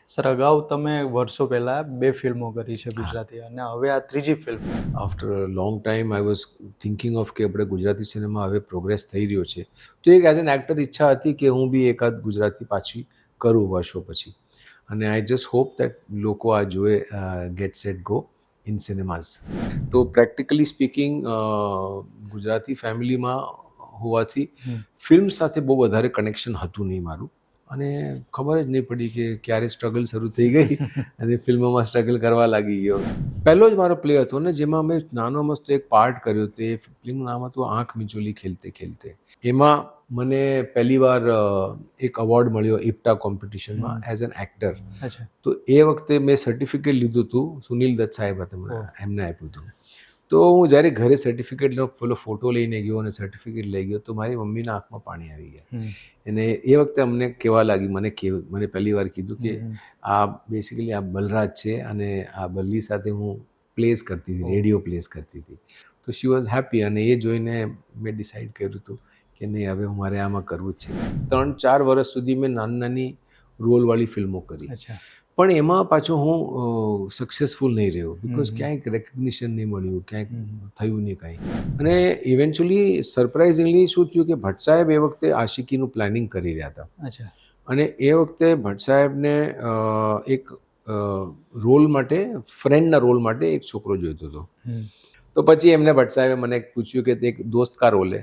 Sir અગાઉ તમે વર્ષો પહેલાં 2 ફિલ્મો કરી છે હા. ગુજરાતી અને હવે આ ત્રીજી film. After a long time I was thinking of કે આપણે ગુજરાતી સિનેમા હવે પ્રોગ્રેસ થઈ રહ્યો છે. તો એક એઝ એન એક્ટર ઈચ્છા હતી કે હું બી એકાદ ગુજરાતી પાછી કરું વર્ષો પછી. અને આઈ જસ્ટ હોપ દેટ લોકો આ જોએ get set go in cinemas. તો પ્રેક્ટિકલી સ્પીકિંગ ગુજરાતી ફેમિલીમાં હોવાથી ફિલ્મ સાથે બહુ વધારે કનેક્શન હતું નહીં મારું. અને ખબર જ નહીં પડી કે ક્યારે સ્ટ્રગલ શરૂ થઈ ગઈ અને ફિલ્મોમાં સ્ટ્રગલ કરવા લાગી ગયો. પહેલો જ મારો પ્લે હતો ને જેમાં મેં નાનો મસ્તો એક પાર્ટ કર્યો. તે ફિલ્મનું નામ હતું આંખ મિચોલી ખેલતે ખેલતે. એમાં મને પહેલી વાર એક અવોર્ડ મળ્યો ઇપ્ટા કોમ્પિટિશનમાં એઝ એન એક્ટર. અચ્છા. તો એ વખતે મેં સર્ટિફિકેટ લીધું હતું. સુનિલ દત્ત સાહેબ હતા, મને એમને આપ્યું હતું. તો હું જ્યારે ઘરે સર્ટિફિકેટનો પેલો ફોટો લઈને ગયો અને સર્ટિફિકેટ લઈ ગયો તો મારી મમ્મીના આંખમાં પાણી આવી ગયા. અને એ વખતે અમને કહેવા લાગી, મને પહેલી વાર કીધું કે આ બેસિકલી આ બલરાજ છે અને આ બલ્લી સાથે હું પ્લેસ કરતી હતી, રેડિયો પ્લેસ કરતી હતી. તો શી વોઝ હેપી. અને એ જોઈને મેં ડિસાઈડ કર્યું હતું કે નહીં, હવે મારે આમાં કરવું જ છે. 3-4 વર્ષ સુધી મેં નાની નાની રોલવાળી ફિલ્મો કરી. અચ્છા. પણ એમાં પાછો હું સક્સેસફુલ નહીં રહ્યો બિકોઝ ક્યાંક રેકગ્નિશન નહીં મળ્યું, ક્યાંક થયું નહીં કાંઈ. અને ઇવેન્ચ્યુઅલી સરપ્રાઇઝિંગલી શું થયું કે ભટ્ટ સાહેબ એ વખતે આશિકીનું પ્લાનિંગ કરી રહ્યા હતા. અચ્છા. અને એ વખતે ભટ્ટ સાહેબને એક રોલ માટે, ફ્રેન્ડના રોલ માટે એક છોકરો જોઈતો હતો. તો પછી એમને ભટ્ટ સાહેબે મને પૂછ્યું કે એક દોસ્ત કા રોલ હે,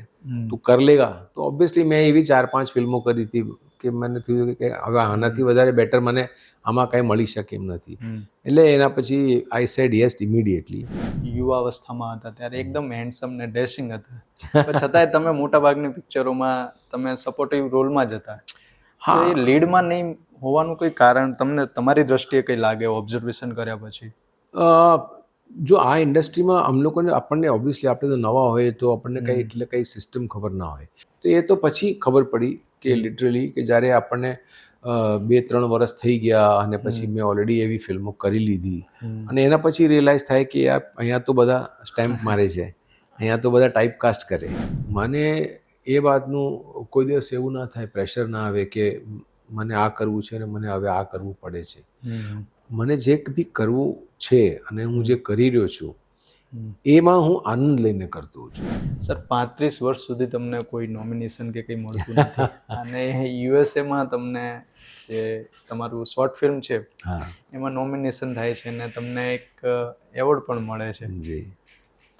તું કર લેગા? તો ઓબ્વિયસલી મેં એવી 4-5 ફિલ્મો કરી હતી કે મને થયું કે હવે આનાથી વધારે બેટર મને આમાં કાંઈ મળી શકે એમ નથી. એટલે એના પછી આઈ સેડ યસ ઇમિડિયેટલી. યુવાવસ્થામાં હતા ત્યારે એકદમ હેન્ડસમ ને ડેશિંગ હતા, પણ છતાંય તમે મોટાભાગની પિક્ચરોમાં તમે સપોર્ટિવ રોલમાં જ હતા. હા, એ લીડમાં નહીં હોવાનું કોઈ કારણ તમને તમારી દ્રષ્ટિએ કંઈ લાગે ઓબ્ઝર્વેશન કર્યા પછી? જો આ ઇન્ડસ્ટ્રીમાં આપણને ઓબ્વિયસલી આપણે તો નવા હોય તો આપણને કંઈ સિસ્ટમ ખબર ના હોય. તો એ તો પછી ખબર પડી કે લિટરલી કે જ્યારે આપણને 2-3 વર્ષ થઈ ગયા અને પછી મેં ઓલરેડી એવી ફિલ્મો કરી લીધી અને એના પછી રિયલાઇઝ થાય કે યાર અહીંયા તો બધા સ્ટેમ્પ મારે છે, અહીંયા તો બધા ટાઈપ કાસ્ટ કરે. મને એ વાતનું કોઈ દિવસ એવું ના થાય, પ્રેશર ના આવે કે મને આ કરવું છે અને મને હવે આ કરવું પડે છે. મને જે બી કરવું છે અને હું જે કરી રહ્યો છું એમાં હું આનંદ લઈને કરતો હોઉં છું. સર, 35 વર્ષ સુધી તમને કોઈ નોમિનેશન કે કંઈ મળતું નથી અને યુએસએમાં તમને જે તમારું શોર્ટ ફિલ્મ છે એમાં નોમિનેશન થાય છે અને તમને એક એવોર્ડ પણ મળે છે. જી.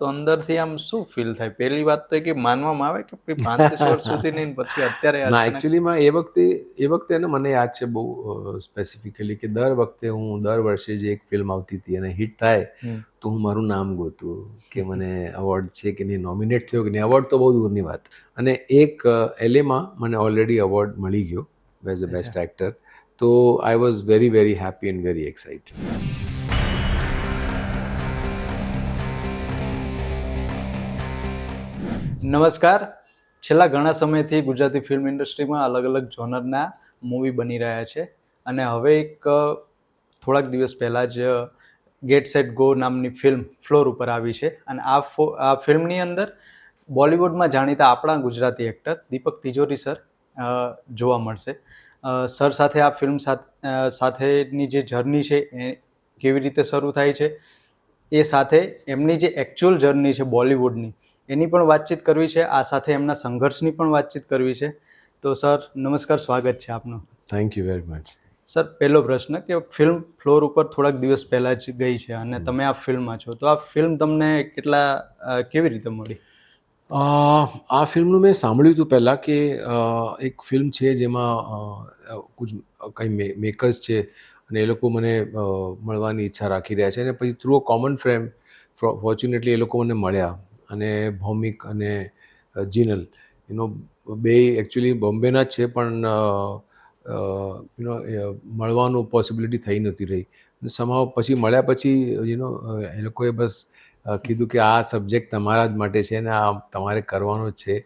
તો અંદરથી આમ શું ફીલ થાય? પહેલી વાત તો એ કે માનવામાં આવે કે 35 વર્ષ સુધી નહીં, પછી અત્યારે ના, એકચ્યુઅલીમાં એ વખતે ને મને યાદ છે બહુ સ્પેસિફિકલી કે દર વર્ષે જે એક ફિલ્મ આવતી હતી અને હિટ થાય તો હું મારું નામ ગોતું કે મને અવોર્ડ છે કે નહીં, નોમિનેટ થયો કે નહીં. અવોર્ડ તો બહુ દૂરની વાત. અને એક એલેમાં મને ઓલરેડી અવોર્ડ મળી ગયો એઝ અ બેસ્ટ એક્ટર. તો I was very very happy and very excited. નમસ્કાર. છેલ્લા ઘણા સમયથી ગુજરાતી ફિલ્મ ઇન્ડસ્ટ્રીમાં અલગ અલગ જોનરના મૂવી બની રહ્યા છે અને હવે એક થોડાક દિવસ પહેલાં જ ગેટ સેટ ગો નામની ફિલ્મ ફ્લોર ઉપર આવી છે. અને આ ફિલ્મની અંદર બોલિવૂડમાં જાણીતા આપણા ગુજરાતી એક્ટર દીપક તિજોરી સર જોવા મળશે. સર સાથે આ ફિલ્મ સાથેની જે જર્ની છે એ કેવી રીતે શરૂ થાય છે, એ સાથે એમની જે એકચ્યુઅલ જર્ની છે બોલિવૂડની એની પણ વાતચીત કરવી છે. આ સાથે એમના સંઘર્ષની પણ વાતચીત કરવી છે. તો સર, નમસ્કાર, સ્વાગત છે આપનું. Thank you very much. Sir, પહેલો પ્રશ્ન કે ફિલ્મ ફ્લોર ઉપર થોડાક દિવસ પહેલાં જ ગઈ છે અને તમે આ ફિલ્મમાં છો, તો આ ફિલ્મ તમને કેવી રીતે મળી? આ ફિલ્મનું મેં સાંભળ્યું હતું પહેલાં કે એક ફિલ્મ છે જેમાં કંઈ મેકર્સ છે અને એ લોકો મને મળવાની ઈચ્છા રાખી રહ્યા છે. અને પછી through a common friend fortunately એ લોકો મને મળ્યા. અને ભૌમિક અને જીનલ બે એકચ્યુઅલી બોમ્બેના જ છે પણ મળવાનું પોસિબિલિટી થઈ નહોતી રહી. સમાવ પછી મળ્યા પછી એ લોકોએ બસ કીધું કે આ સબ્જેક્ટ તમારા જ માટે છે ને આ તમારે કરવાનો જ છે.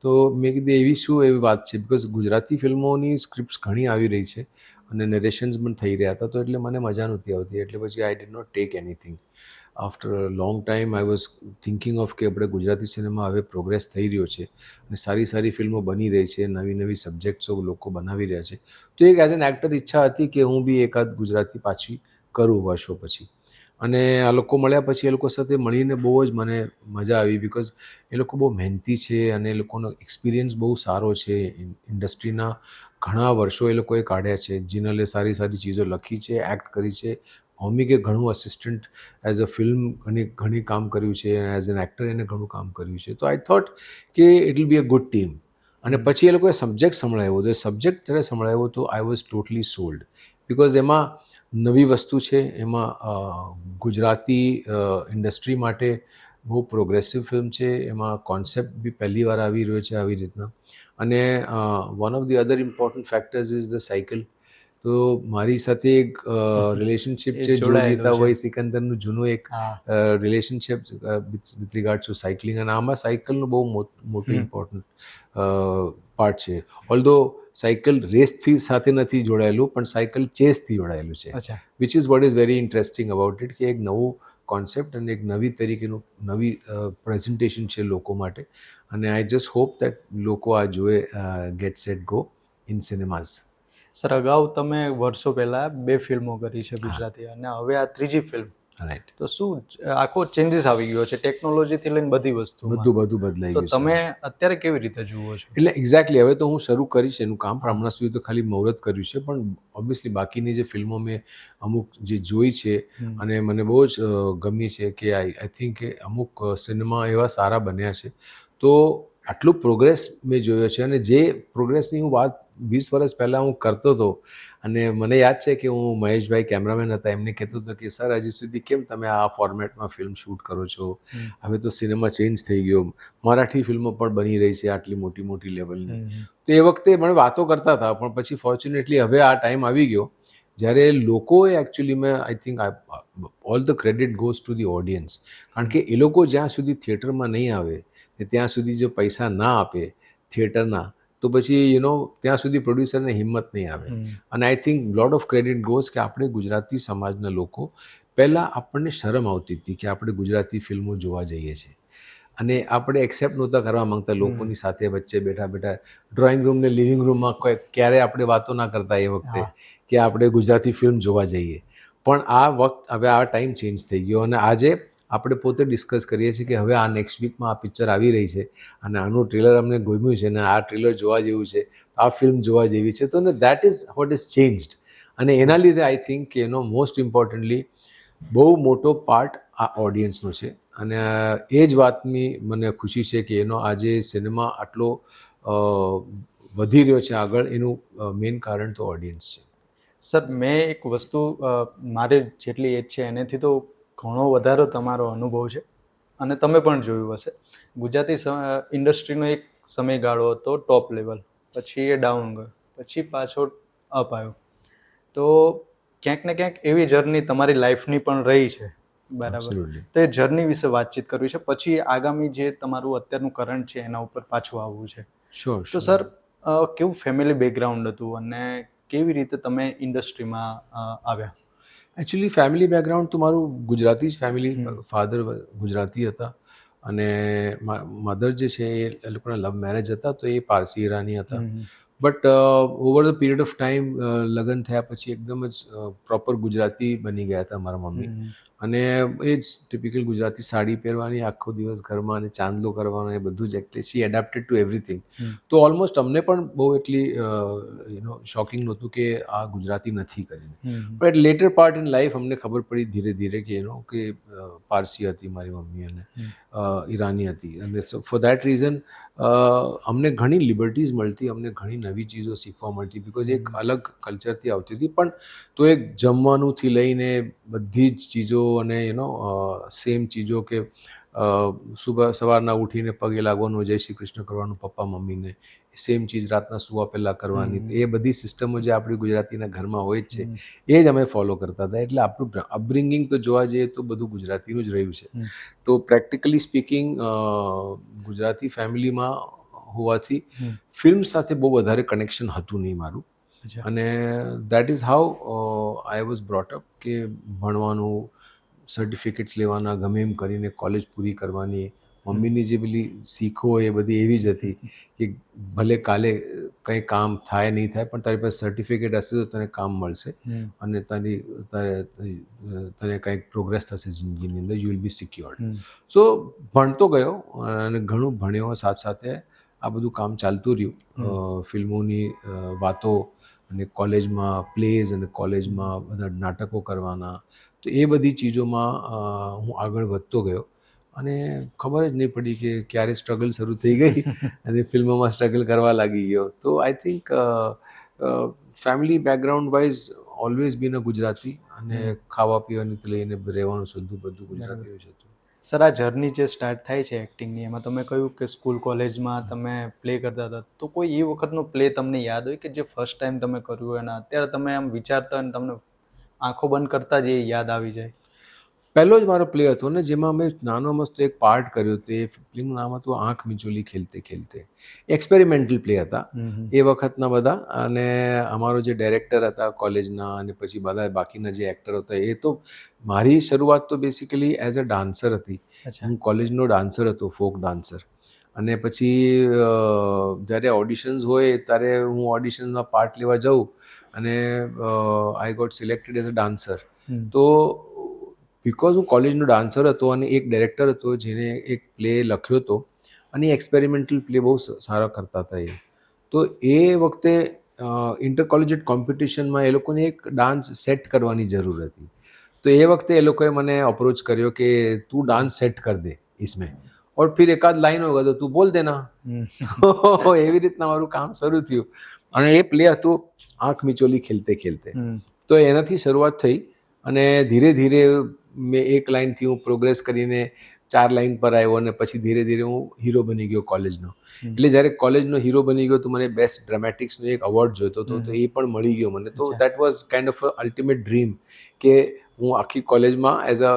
તો મેં કીધું એવી વાત છે બિકોઝ ગુજરાતી ફિલ્મોની સ્ક્રિપ્ટ્સ ઘણી આવી રહી છે અને નરેશન્સ પણ થઈ રહ્યા હતા. તો એટલે મને મજા નહોતી આવતી, એટલે પછી I did not take anything. After a long time I was thinking of કે આપણે ગુજરાતી સિનેમા હવે પ્રોગ્રેસ થઈ રહ્યો છે અને સારી સારી ફિલ્મો બની રહી છે, નવી નવી સબ્જેક્ટ્સો લોકો બનાવી રહ્યા છે. તો એક એઝ એન એક્ટર ઈચ્છા હતી કે હું બી એકાદ ગુજરાતી પાછી કરું વર્ષો પછી. અને આ લોકો મળ્યા પછી એ લોકો સાથે મળીને બહુ જ મને મજા આવી, બિકોઝ એ લોકો બહુ મહેનતી છે અને એ લોકોનો એક્સપિરિયન્સ બહુ સારો છે. ઇન્ડસ્ટ્રીના ઘણા વર્ષો એ લોકોએ કાઢ્યા છે. જિનલે સારી સારી ચીજો લખી છે, એક્ટ કરી છે. ભૌમિકે ઘણું અસિસ્ટન્ટ એઝ અ ફિલ્મ ઘણી કામ કર્યું છે અને એઝ એન એક્ટર એને ઘણું કામ કર્યું છે. તો આઈ થોટ કે it will be a good team. અને પછી એ લોકોએ સબ્જેક્ટ સંભળાવ્યો તો એ સબ્જેક્ટ જ્યારે સંભળાવ્યો તો I was totally sold, because એમાં નવી વસ્તુ છે, એમાં ગુજરાતી ઇન્ડસ્ટ્રી માટે બહુ પ્રોગ્રેસિવ ફિલ્મ છે, એમાં કોન્સેપ્ટ બી પહેલી વાર આવી રહ્યો છે આવી રીતના. અને one of the other important factors is the cycle. તો મારી સાથે એક રિલેશનશિપ છે, જો જીતા હોય સિકંદરનું જૂનું એક relationship with regard to cycling, અને આમાં સાયકલનું બહુ મોટું ઇમ્પોર્ટન્ટ પાર્ટ છે. ઓલ્ધો સાયકલ રેસથી સાથે નથી જોડાયેલું, પણ સાયકલ ચેસથી જોડાયેલું છે, which is what is very interesting about it, કે એક નવું કોન્સેપ્ટ અને એક નવી તરીકેનું નવી પ્રેઝન્ટેશન છે લોકો માટે. અને આઈ જસ્ટ હોપ દેટ લોકો આ જોએ get set go in cinemas. Sir, અગાઉ તમે વર્ષો પહેલા 2 ફિલ્મો કરી છે ગુજરાતી, અને હવે આ ત્રીજી ફિલ્મ, રાઈટ. તો શું આખો ચેન્જીસ આવી ગયો છે ટેકનોલોજીથી લઈને બધી વસ્તુ, બધું બદલાઈ તો ગયું છે. તમે અત્યારે કેવી રીતે જુઓ છો? એટલે એક્ઝેક્ટલી હવે તો હું શરૂ કરીશ એનું કામ, પણ હમણાં સુધી તો ખાલી મુહૂર્ત કર્યું છે. પણ ઓબ્વિયસલી બાકીની જે ફિલ્મો મેં અમુક જે જોઈ છે અને મને બહુ જ ગમી છે, કે આઈ થિંક કે અમુક સિનેમા એવા સારા બન્યા છે. તો આટલું પ્રોગ્રેસ મેં જોયો છે, અને જે પ્રોગ્રેસની હું વાત 20 વર્ષ પહેલાં હું કરતો હતો, અને મને યાદ છે કે હું મહેશભાઈ કેમેરામેન હતા, એમને કહેતો હતો કે સર હજી સુધી કેમ તમે આ ફોર્મેટમાં ફિલ્મ શૂટ કરો છો? હવે તો સિનેમા ચેન્જ થઈ ગયો, મરાઠી ફિલ્મો પણ બની રહી છે આટલી મોટી મોટી લેવલની. તો એ વખતે મને વાતો કરતા હતા, પણ પછી ફોર્ચ્યુનેટલી હવે આ ટાઈમ આવી ગયો જ્યારે લોકોએ એકચ્યુઅલી મેં I think all the credit goes to the audience. કારણ કે એ લોકો જ્યાં સુધી થિયેટરમાં નહીં આવે ને ત્યાં સુધી જો પૈસા ના આપે થિયેટરના, તો પછી ત્યાં સુધી પ્રોડ્યુસરને હિંમત નહીં આવે. અને I think lot of credit goes કે આપણે ગુજરાતી સમાજના લોકો, પહેલાં આપણને શરમ આવતી હતી કે આપણે ગુજરાતી ફિલ્મો જોવા જઈએ છીએ, અને આપણે એક્સેપ્ટ નહોતા કરવા માંગતા લોકોની સાથે વચ્ચે બેઠા બેઠા ડ્રોઈંગ રૂમ ને લિવિંગ રૂમમાં ક્યારે આપણે વાતો ના કરતા એ વખતે કે આપણે ગુજરાતી ફિલ્મ જોવા જઈએ. પણ આ વખત હવે આ ટાઈમ ચેન્જ થઈ ગયો, અને આજે આપણે પોતે ડિસ્કસ કરીએ છીએ કે હવે આ નેક્સ્ટ વીકમાં આ પિક્ચર આવી રહી છે અને આનું ટ્રેલર અમને ગમ્યું છે, અને આ ટ્રેલર જોવા જેવું છે, આ ફિલ્મ જોવા જેવી છે. તો that is what is changed. અને એના લીધે આઈ થિંક કે મોસ્ટ ઇમ્પોર્ટન્ટલી બહુ મોટો પાર્ટ આ ઓડિયન્સનો છે. અને એ જ વાતની મને ખુશી છે કે આજે સિનેમા આટલો વધી રહ્યો છે આગળ, એનું મેઇન કારણ તો ઓડિયન્સ છે. સર, મેં એક વસ્તુ, મારે જેટલી એજ છે એનાથી તો ઘણો વધારે તમારો અનુભવ છે, અને તમે પણ જોયું હશે. ગુજરાતી ઇન્ડસ્ટ્રીનો એક સમયગાળો હતો ટોપ લેવલ, પછી એ ડાઉન ગયો, પછી પાછો અપ આવ્યો. તો ક્યાંક ને ક્યાંક એવી જર્ની તમારી લાઈફની પણ રહી છે, બરાબર? તો એ જર્ની વિશે વાતચીત કરવી છે, પછી આગામી જે તમારું અત્યારનું કરંટ છે એના ઉપર પાછું આવવું છે. તો સર, કેવું ફેમિલી બેકગ્રાઉન્ડ હતું અને કેવી રીતે તમે ઇન્ડસ્ટ્રીમાં આવ્યા? એકચ્યુઅલી ફેમિલી બેકગ્રાઉન્ડ તો મારું ગુજરાતી જ ફેમિલી, ફાધર ગુજરાતી હતા અને મધર જે છે એ લોકોના લવ મેરેજ હતા, તો એ પારસી ઈરાની હતા. But over the period of time લગ્ન થયા પછી એકદમ જ પ્રોપર ગુજરાતી બની ગયા હતા મારા મમ્મી. અને એ જ ટિપિકલ ગુજરાતી સાડી પહેરવાની, આખો દિવસ ઘરમાં, અને ચાંદલો કરવાનો, એ બધું જ એટલે શી એડેપ્ટેડ ટુ એવરીથિંગ. તો ઓલમોસ્ટ અમને પણ બહુ એટલી શોકિંગ નહોતું કે આ ગુજરાતી નથી કરીને. પણ at later part in life અમને ખબર પડી ધીરે ધીરે કે પારસી હતી મારી મમ્મી અને ઈરાની હતી. અને ફોર દેટ રીઝન અમને ઘણી લિબર્ટીઝ મળતી, અમને ઘણી નવી ચીજો શીખવા મળતી, બિકોઝ એક અલગ કલ્ચરથી આવતી હતી. પણ તો એક જમવાનુંથી લઈને બધી જ ચીજો, અને સેમ ચીજો કે સવારના ઉઠીને પગે લાગવાનું, જય શ્રી કૃષ્ણ કરવાનું પપ્પા મમ્મીને, સેમ ચીજ રાતના સુવા પહેલાં કરવાની, એ બધી સિસ્ટમો જે આપણી ગુજરાતીના ઘરમાં હોય જ છે એ જ અમે ફોલો કરતા હતા. એટલે આપણું અપબ્રિંગિંગ તો જોવા જઈએ તો બધું ગુજરાતીનું જ રહ્યું છે. તો પ્રેક્ટિકલી સ્પીકિંગ ગુજરાતી ફેમિલીમાં હોવાથી ફિલ્મ સાથે બહુ વધારે કનેક્શન હતું નહીં મારું. અને that is how I was brought up, કે ભણવાનું, સર્ટિફિકેટ્સ લેવાના, ગમે એમ કરીને કોલેજ પૂરી કરવાની. મમ્મીની જે પેલી શીખો એ બધી એવી જ હતી કે ભલે કાલે કંઈ કામ થાય નહીં થાય, પણ તારી પાસે સર્ટિફિકેટ હશે તો તને કામ મળશે અને તને કંઈક પ્રોગ્રેસ થશે જિંદગીની અંદર, યુ વિલ બી સિક્યોર્ડ. સો ભણતો ગયો અને ઘણું ભણ્યો, સાથે સાથે આ બધું કામ ચાલતું રહ્યું. ફિલ્મોની વાતો અને કોલેજમાં પ્લેઝ અને કોલેજમાં બધા નાટકો કરવાના, તો એ બધી ચીજોમાં હું આગળ વધતો ગયો અને ખબર જ નહીં પડી કે ક્યારે સ્ટ્રગલ શરૂ થઈ ગઈ અને ફિલ્મોમાં સ્ટ્રગલ કરવા લાગી ગયો. તો I think family background wise always been a Gujarati, અને ખાવા પીવાથી લઈને રહેવાનું બધું ગુજરાતી જ હતું. સર, આ જર્ની જે સ્ટાર્ટ થાય છે એક્ટિંગની, એમાં તમે કહ્યું કે સ્કૂલ કોલેજમાં તમે પ્લે કરતા હતા, તો કોઈ એ વખતનો પ્લે તમને યાદ હોય કે જે ફર્સ્ટ ટાઈમ તમે કર્યું હોય અને અત્યારે તમે આમ વિચારતા હોય અને તમને આંખો બંધ કરતા જ એ યાદ આવી જાય? પહેલો જ મારો પ્લે હતો ને, જેમાં મેં નાનો મસ્તો એક પાર્ટ કર્યો હતો. એ ફિલ્મનું નામ હતું આંખ મિચોલી ખેલતે ખેલતે. એક્સપેરિમેન્ટલ પ્લે હતા એ વખતના બધા, અને અમારો જે ડાયરેક્ટર હતા કોલેજના અને પછી બધા બાકીના જે એક્ટર હતા, એ તો મારી શરૂઆત તો બેસિકલી એઝ અ ડાન્સર હતી. હું કોલેજનો ડાન્સર હતો, ફોક ડાન્સર. અને પછી જ્યારે ઓડિશન્સ હોય ત્યારે હું ઓડિશન્સમાં પાર્ટ લેવા જાઉં અને I got selected as a dancer. તો બિકોઝ હું કોલેજનો ડાન્સર હતો અને એક ડાયરેક્ટર હતો જેને એક પ્લે લખ્યો હતો, અને એક્સપેરિમેન્ટલ પ્લે બહુ સારા કરતા હતા એ. તો એ વખતે ઇન્ટર કોલેજિયેટ કોમ્પિટિશનમાં એ લોકોને એક ડાન્સ સેટ કરવાની જરૂર હતી. તો એ વખતે એ લોકોએ મને અપ્રોચ કર્યો કે તું ડાન્સ સેટ કર દે इसमें, और फिर एकाध लाइन होगा तो તું બોલ દેના. તો એવી રીતના મારું કામ શરૂ થયું અને એ પ્લે હતું આંખ મિચોલી ખેલતે ખેલતે. તો એનાથી શરૂઆત થઈ અને ધીરે ધીરે મેં એક લાઇનથી હું પ્રોગ્રેસ કરીને 4 લાઇન પર આવ્યો અને પછી ધીરે ધીરે હું હીરો બની ગયો કોલેજનો. એટલે જ્યારે કોલેજનો હીરો બની ગયો તો મને બેસ્ટ ડ્રામેટિક્સનો એક અવોર્ડ જોઈતો હતો, તો એ પણ મળી ગયો મને. તો that was kind of a ultimate dream કે હું આખી કોલેજમાં એઝ અ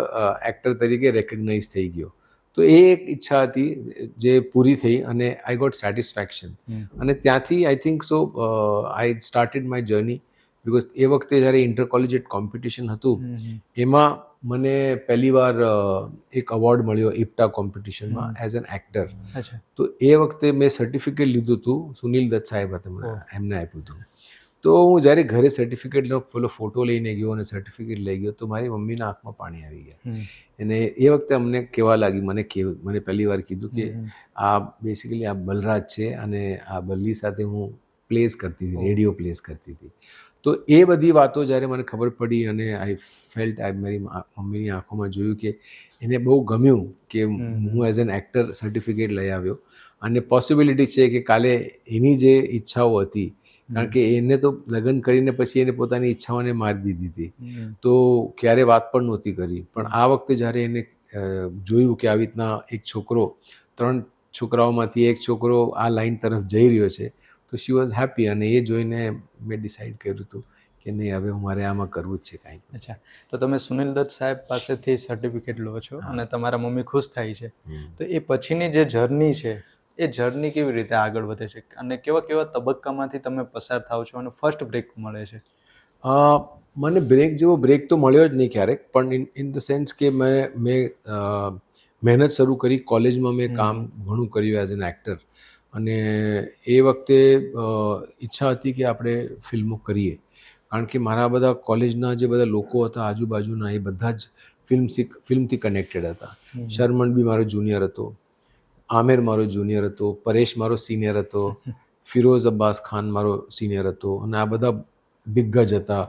એક્ટર તરીકે રેકગ્નાઇઝ થઈ ગયો. તો એ એક ઈચ્છા હતી જે પૂરી થઈ અને આઈ ગોટ સેટિસ્ફેક્શન. અને ત્યાંથી I think so I started my journey. Because એ વખતે જ્યારે ઇન્ટર કોલેજિયેટ કોમ્પિટિશન હતું એમાં મને પહેલી વાર એક અવોર્ડ મળ્યો ઇપ્ટા કોમ્પિટિશનમાં એઝ એન એક્ટર. તો એ વખતે મેં સર્ટિફિકેટ લીધું હતું, સુનિલ દત્ત સાહેબ હતા એમને આપ્યું હતું. તો હું જ્યારે ઘરે સર્ટિફિકેટનો પેલો ફોટો લઈને ગયો અને સર્ટિફિકેટ લઈ ગયો તો મારી મમ્મીના આંખમાં પાણી આવી ગયા. અને એ વખતે અમને કહેવા લાગી, મને પહેલી વાર કીધું કે આ બેસિકલી આ બલરાજ છે અને આ બલ્લી સાથે હું પ્લેસ કરતી હતી, રેડિયો પ્લેસ કરતી હતી. તો એ બધી વાતો જ્યારે મને ખબર પડી અને આઈ ફેલ્ટ, મારી મમ્મીની આંખોમાં જોયું કે એને બહુ ગમ્યું કે હું એઝ એન એક્ટર સર્ટિફિકેટ લઈ આવ્યો. અને પોસિબિલિટી છે કે કાલે એની જે ઈચ્છાઓ હતી, કારણ કે એને તો લગ્ન કરીને પછી એને પોતાની ઈચ્છાઓને મારી દીધી હતી, તો ક્યારે વાત પણ નહોતી કરી. પણ આ વખતે જ્યારે એને જોયું કે આવી રીતના એક છોકરો 3 છોકરાઓમાંથી એક છોકરો આ લાઈન તરફ જઈ રહ્યો છે, તો શી વોઝ હેપી. અને એ જોઈને મેં ડિસાઈડ કર્યું હતું કે નહીં, હવે મારે આમાં કરવું જ છે કાંઈક. અચ્છા, તો તમે સુનિલ દત્ત સાહેબ પાસેથી સર્ટિફિકેટ લો છો અને તમારા મમ્મી ખુશ થાય છે, તો એ પછીની જે જર્ની છે એ જર્ની કેવી રીતે આગળ વધે છે અને કેવા કેવા તબક્કામાંથી તમે પસાર થાવ છો અને ફર્સ્ટ બ્રેક મળે છે? મને બ્રેક જેવો બ્રેક તો મળ્યો જ નહીં ક્યારેક, પણ ઇન ધ સેન્સ કે મેં મહેનત શરૂ કરી. કોલેજમાં મેં કામ ઘણું કર્યું એઝ એન એક્ટર, અને એ વખતે ઈચ્છા હતી કે આપણે ફિલ્મો કરીએ, કારણ કે મારા બધા કોલેજના જે બધા લોકો હતા આજુબાજુના, એ બધા જ ફિલ્મથી કનેક્ટેડ હતા. શર્મન બી મારો જુનિયર હતો, આમિર મારો જુનિયર હતો, પરેશ મારો સિનિયર હતો, ફિરોઝ અબ્બાસ ખાન મારો સિનિયર હતો, અને આ બધા દિગ્ગજ હતા,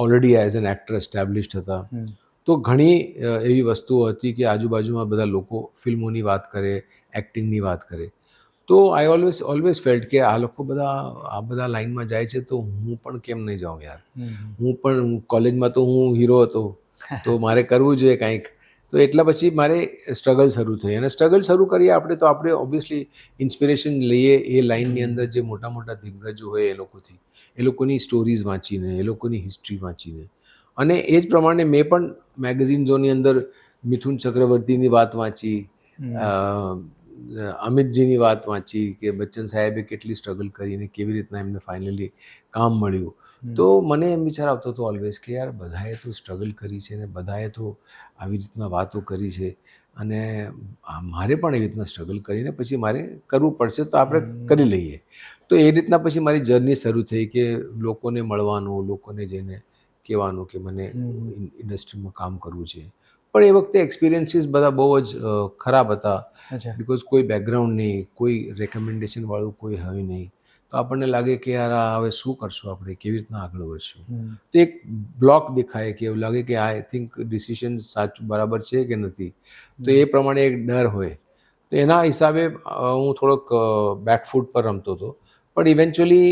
already as an actor established હતા. તો ઘણી એવી વસ્તુઓ હતી કે આજુબાજુમાં બધા લોકો ફિલ્મોની વાત કરે, એક્ટિંગની વાત કરે. તો આઈ ઓલવેઝ ફેલ્ટ કે આ લોકો આ બધા લાઈનમાં જાય છે તો હું પણ કેમ નહીં જાઉં યાર. હું પણ કોલેજમાં તો હું હીરો હતો, તો મારે કરવું જોઈએ કાંઈક. તો એટલા પછી મારે સ્ટ્રગલ શરૂ થઈ, અને સ્ટ્રગલ શરૂ કરીએ આપણે તો આપણે ઓબ્વિયસલી ઇન્સ્પિરેશન લઈએ એ લાઇનની અંદર જે મોટા મોટા દિગ્ગજો હોય એ લોકોથી, એ લોકોની સ્ટોરીઝ વાંચીને, એ લોકોની હિસ્ટ્રી વાંચીને. અને એ જ પ્રમાણે મેં પણ મેગેઝિન્સોની અંદર મિથુન ચક્રવર્તીની વાત વાંચી, અમિતજીની વાત વાંચી કે બચ્ચન સાહેબે કેટલી સ્ટ્રગલ કરીને કેવી રીતના એમને ફાઇનલી કામ મળ્યું. તો મને એમ વિચાર આવતો હતો ઓલવેઝ કે યાર બધાએ તો સ્ટ્રગલ કરી છે ને બધાએ તો આવી રીતના વાતો કરી છે અને મારે પણ એવી રીતના સ્ટ્રગલ કરીને પછી મારે કરવું પડશે તો આપણે કરી લઈએ. તો એ રીતના પછી મારી જર્ની શરૂ થઈ કે લોકોને મળવાનું, લોકોને જઈને કહેવાનું કે મને ઇન્ડસ્ટ્રીમાં કામ કરવું છે. પણ એ વખતે એક્સપિરિયન્સીસ બધા બહુ જ ખરાબ હતા, બિકોઝ કોઈ બેકગ્રાઉન્ડ નહીં, કોઈ રેકમેન્ડેશનવાળું કોઈ હોય નહીં. તો આપણને લાગે કે યાર આ હવે શું કરશું આપણે, કેવી રીતના આગળ વધશું. તો એક બ્લોક દેખાય કે એવું લાગે કે આઈ થિંક ડિસિઝન સાચું બરાબર છે કે નથી. તો એ પ્રમાણે એક ડર હોય. તો એના હિસાબે હું થોડોક બેકફૂટ પર રમતો હતો. પણ ઇવેન્ચ્યુઅલી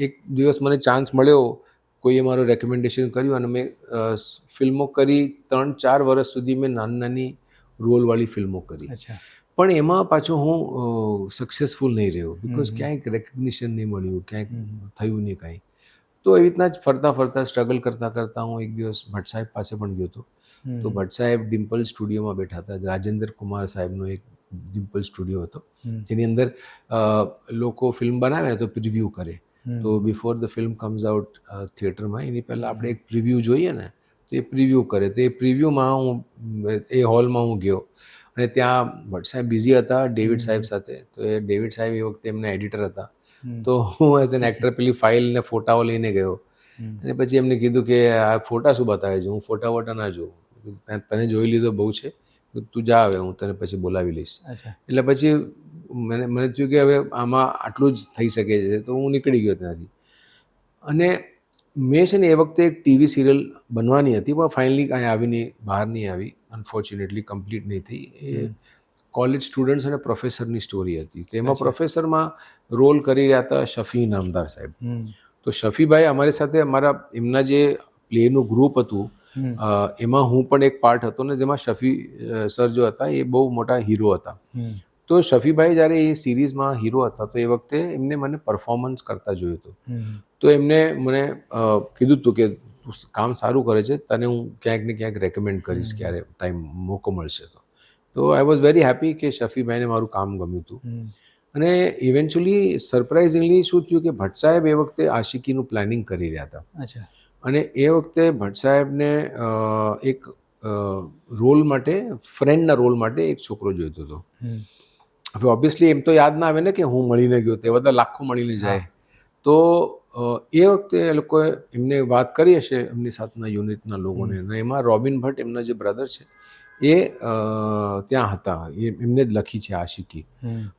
એક દિવસ મને ચાન્સ મળ્યો, કોઈએ મારું રેકમેન્ડેશન કર્યું અને મેં ફિલ્મો કરી. 3-4 વર્ષ સુધી મેં નાની નાની રોલવાળી ફિલ્મો કરી. પણ એમાં પાછો હું સક્સેસફુલ નહીં રહ્યો, બિકોઝ ક્યાંય રેકગ્નિશન નહીં મળ્યું, ક્યાંક થયું નહીં કાંઈ. તો એવી રીતના જ ફરતા ફરતા સ્ટ્રગલ કરતાં કરતાં હું એક દિવસ ભટ્ટ સાહેબ પાસે પણ ગયો હતો. તો ભટ્ટ સાહેબ ડિમ્પલ સ્ટુડિયોમાં બેઠા હતા. રાજેન્દ્ર કુમાર સાહેબનો એક ડિમ્પલ સ્ટુડિયો હતો, જેની અંદર લોકો ફિલ્મ બનાવે ને તો પ્રિવ્યૂ કરે. તો before the film comes out થિયેટરમાં એની પહેલાં આપણે એક પ્રિવ્યૂ જોઈએ ને, તો એ પ્રિવ્યૂ કરે. તો એ પ્રિવ્યૂમાં હું એ હોલમાં હું ગયો અને ત્યાં ભટ્ટ સાહેબ બિઝી હતા ડેવિડ સાહેબ સાથે. તો એ ડેવિડ સાહેબ એ વખતે એમના એડિટર હતા. તો હું એઝ એન એક્ટર પેલી ફાઇલ ને ફોટાઓ લઈને ગયો અને પછી એમને કીધું કે આ ફોટા શું બતાવે છે, હું ફોટા વોટા ના જોઉં, તને જોઈ લીધો બહુ છે, તું જા, હવે હું તને પછી બોલાવી લઈશ. એટલે પછી મને થયું કે હવે આમાં આટલું જ થઈ શકે છે, તો હું નીકળી ગયો ત્યાંથી. અને મેં છે ને એ વખતે એક ટીવી સિરિયલ બનવાની હતી, પણ ફાઇનલી કાંઈ આવી નહીં, બહાર નહીં આવી, અનફોર્ચ્યુનેટલી કમ્પ્લીટ નહીં થઈ. એ કોલેજ સ્ટુડન્ટ્સ અને પ્રોફેસરની સ્ટોરી હતી. તો એમાં પ્રોફેસરમાં રોલ કરી રહ્યા હતા શફી નામદાર સાહેબ. તો શફીભાઈ અમારી સાથે એમના જે પ્લેનું ગ્રુપ હતું એમાં હું પણ એક પાર્ટ હતો ને, જેમાં શફી સર જો હતા એ બહુ મોટા હીરો હતા. તો શફીભાઈ જ્યારે એ સિરીઝમાં હીરો હતા તો એ વખતે એમને મને પરફોર્મન્સ કરતા જોયું હતું. તો એમને મને કીધું હતું કે તું કામ સારું કરે છે, તને હું ક્યાંક ને ક્યાંક રેકમેન્ડ કરીશ ક્યારે ટાઈમ મોકો મળશે તો. તો આઈ વોઝ વેરી હેપી કે શફીભાઈને મારું કામ ગમ્યું હતું. અને ઇવેન્ચ્યુઅલી સરપ્રાઇઝિંગલી શું થયું કે ભટ્ટ સાહેબ એ વખતે આશિકીનું પ્લાનિંગ કરી રહ્યા હતા. અને એ વખતે ભટ્ટ સાહેબને એક રોલ માટે, ફ્રેન્ડના રોલ માટે એક છોકરો જોઈતો હતો. હવે ઓબ્વિયસલી એમ તો યાદ ના આવે ને કે હું મળીને ગયો, તે બધા લાખો મળીને જાય. તો એ વખતે એ લોકોએ એમને વાત કરી હશે એમની સાથના યુનિટના લોકોને, અને એમાં રોબિન ભટ્ટ એમના જે બ્રધર છે એ ત્યાં હતા, એમને જ લખી છે આશિકી.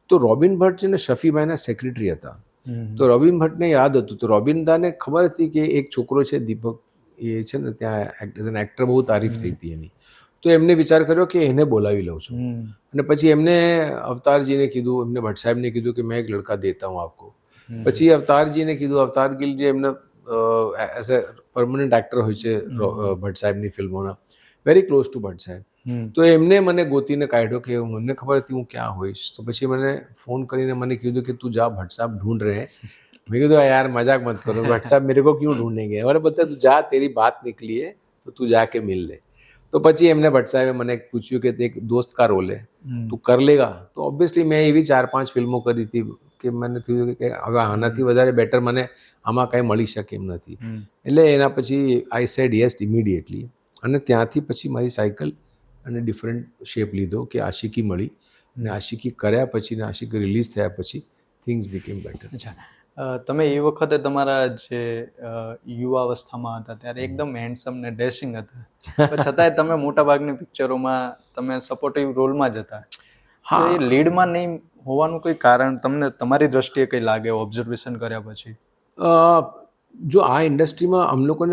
તો રોબિન ભટ્ટ છે ને શફીભાઈના સેક્રેટરી હતા. તો રોબિન ભટ્ટને યાદ હતું. તો રોબિનદાને ખબર હતી કે એક છોકરો છે દીપક, એ છે ને ત્યાં એઝ એન એક્ટર બહુ તારીફ થઈ હતી એની. તો એમને વિચાર કર્યો કે એને બોલાવી લઉં છું. અને પછી એમને અવતારજીને કીધું, એમને ભટ્ટ સાહેબને કીધું કે મેં એક લડકા દેતા હું આપકો. પછી અવતારજીને કીધું, અવતાર ગિલ જે એમને એઝ એ પરમનન્ટ એક્ટર હોય છે ભટ્ટ સાહેબની ફિલ્મોના, વેરી ક્લોઝ ટુ ભટ્ટ સાહેબ. તો એમને મને ગોતીને કાઢ્યો કે મને ખબર હતી હું ક્યાં હોઈશ. તો પછી મને ફોન કરીને મને કીધું કે તું જા, ભટ્ટ સાહેબ ઢૂંઢ રહે. મેં કીધું યાર મજાક મત કરો, ભટ્ટ સાહેબ મેરે કો ક્यों ढूंढेंगे, અરે બધા તું જા, તેરી બાત निकली है तो તું જા કે મિલ લે. તો પછી એમને ભટ્ટ સાહેબે મને પૂછ્યું કે એક દોસ્ત કા રોલ હે, તું કર લેગા. તો ઓબ્વિયસલી મેં એવી 4-5 ફિલ્મો કરી હતી કે મને થયું કે હવે આનાથી વધારે બેટર મને આમાં કાંઈ મળી શકે એમ નથી. એટલે એના પછી આઈ સેડ યસ ઇમિડિયેટલી. અને ત્યાંથી પછી મારી સાયકલ અને ડિફરન્ટ શેપ લીધો કે આશિકી મળી. અને આશિકી કર્યા પછી ને આશિકી રિલીઝ થયા પછી થિંગ્સ બીકેમ બેટર. તમે એ વખતે તમારા જે યુવાવસ્થામાં હતા ત્યારે એકદમ હેન્ડસમ ને ડેશિંગ હતા, પણ છતાંય તમે મોટાભાગની પિક્ચરોમાં તમે સપોર્ટિવ રોલમાં જ હતા. હા, એ લીડમાં નહીં હોવાનું કોઈ કારણ તમને તમારી દ્રષ્ટિએ કંઈ લાગે ઓબ્ઝર્વેશન કર્યા પછી? જો આ ઇન્ડસ્ટ્રીમાં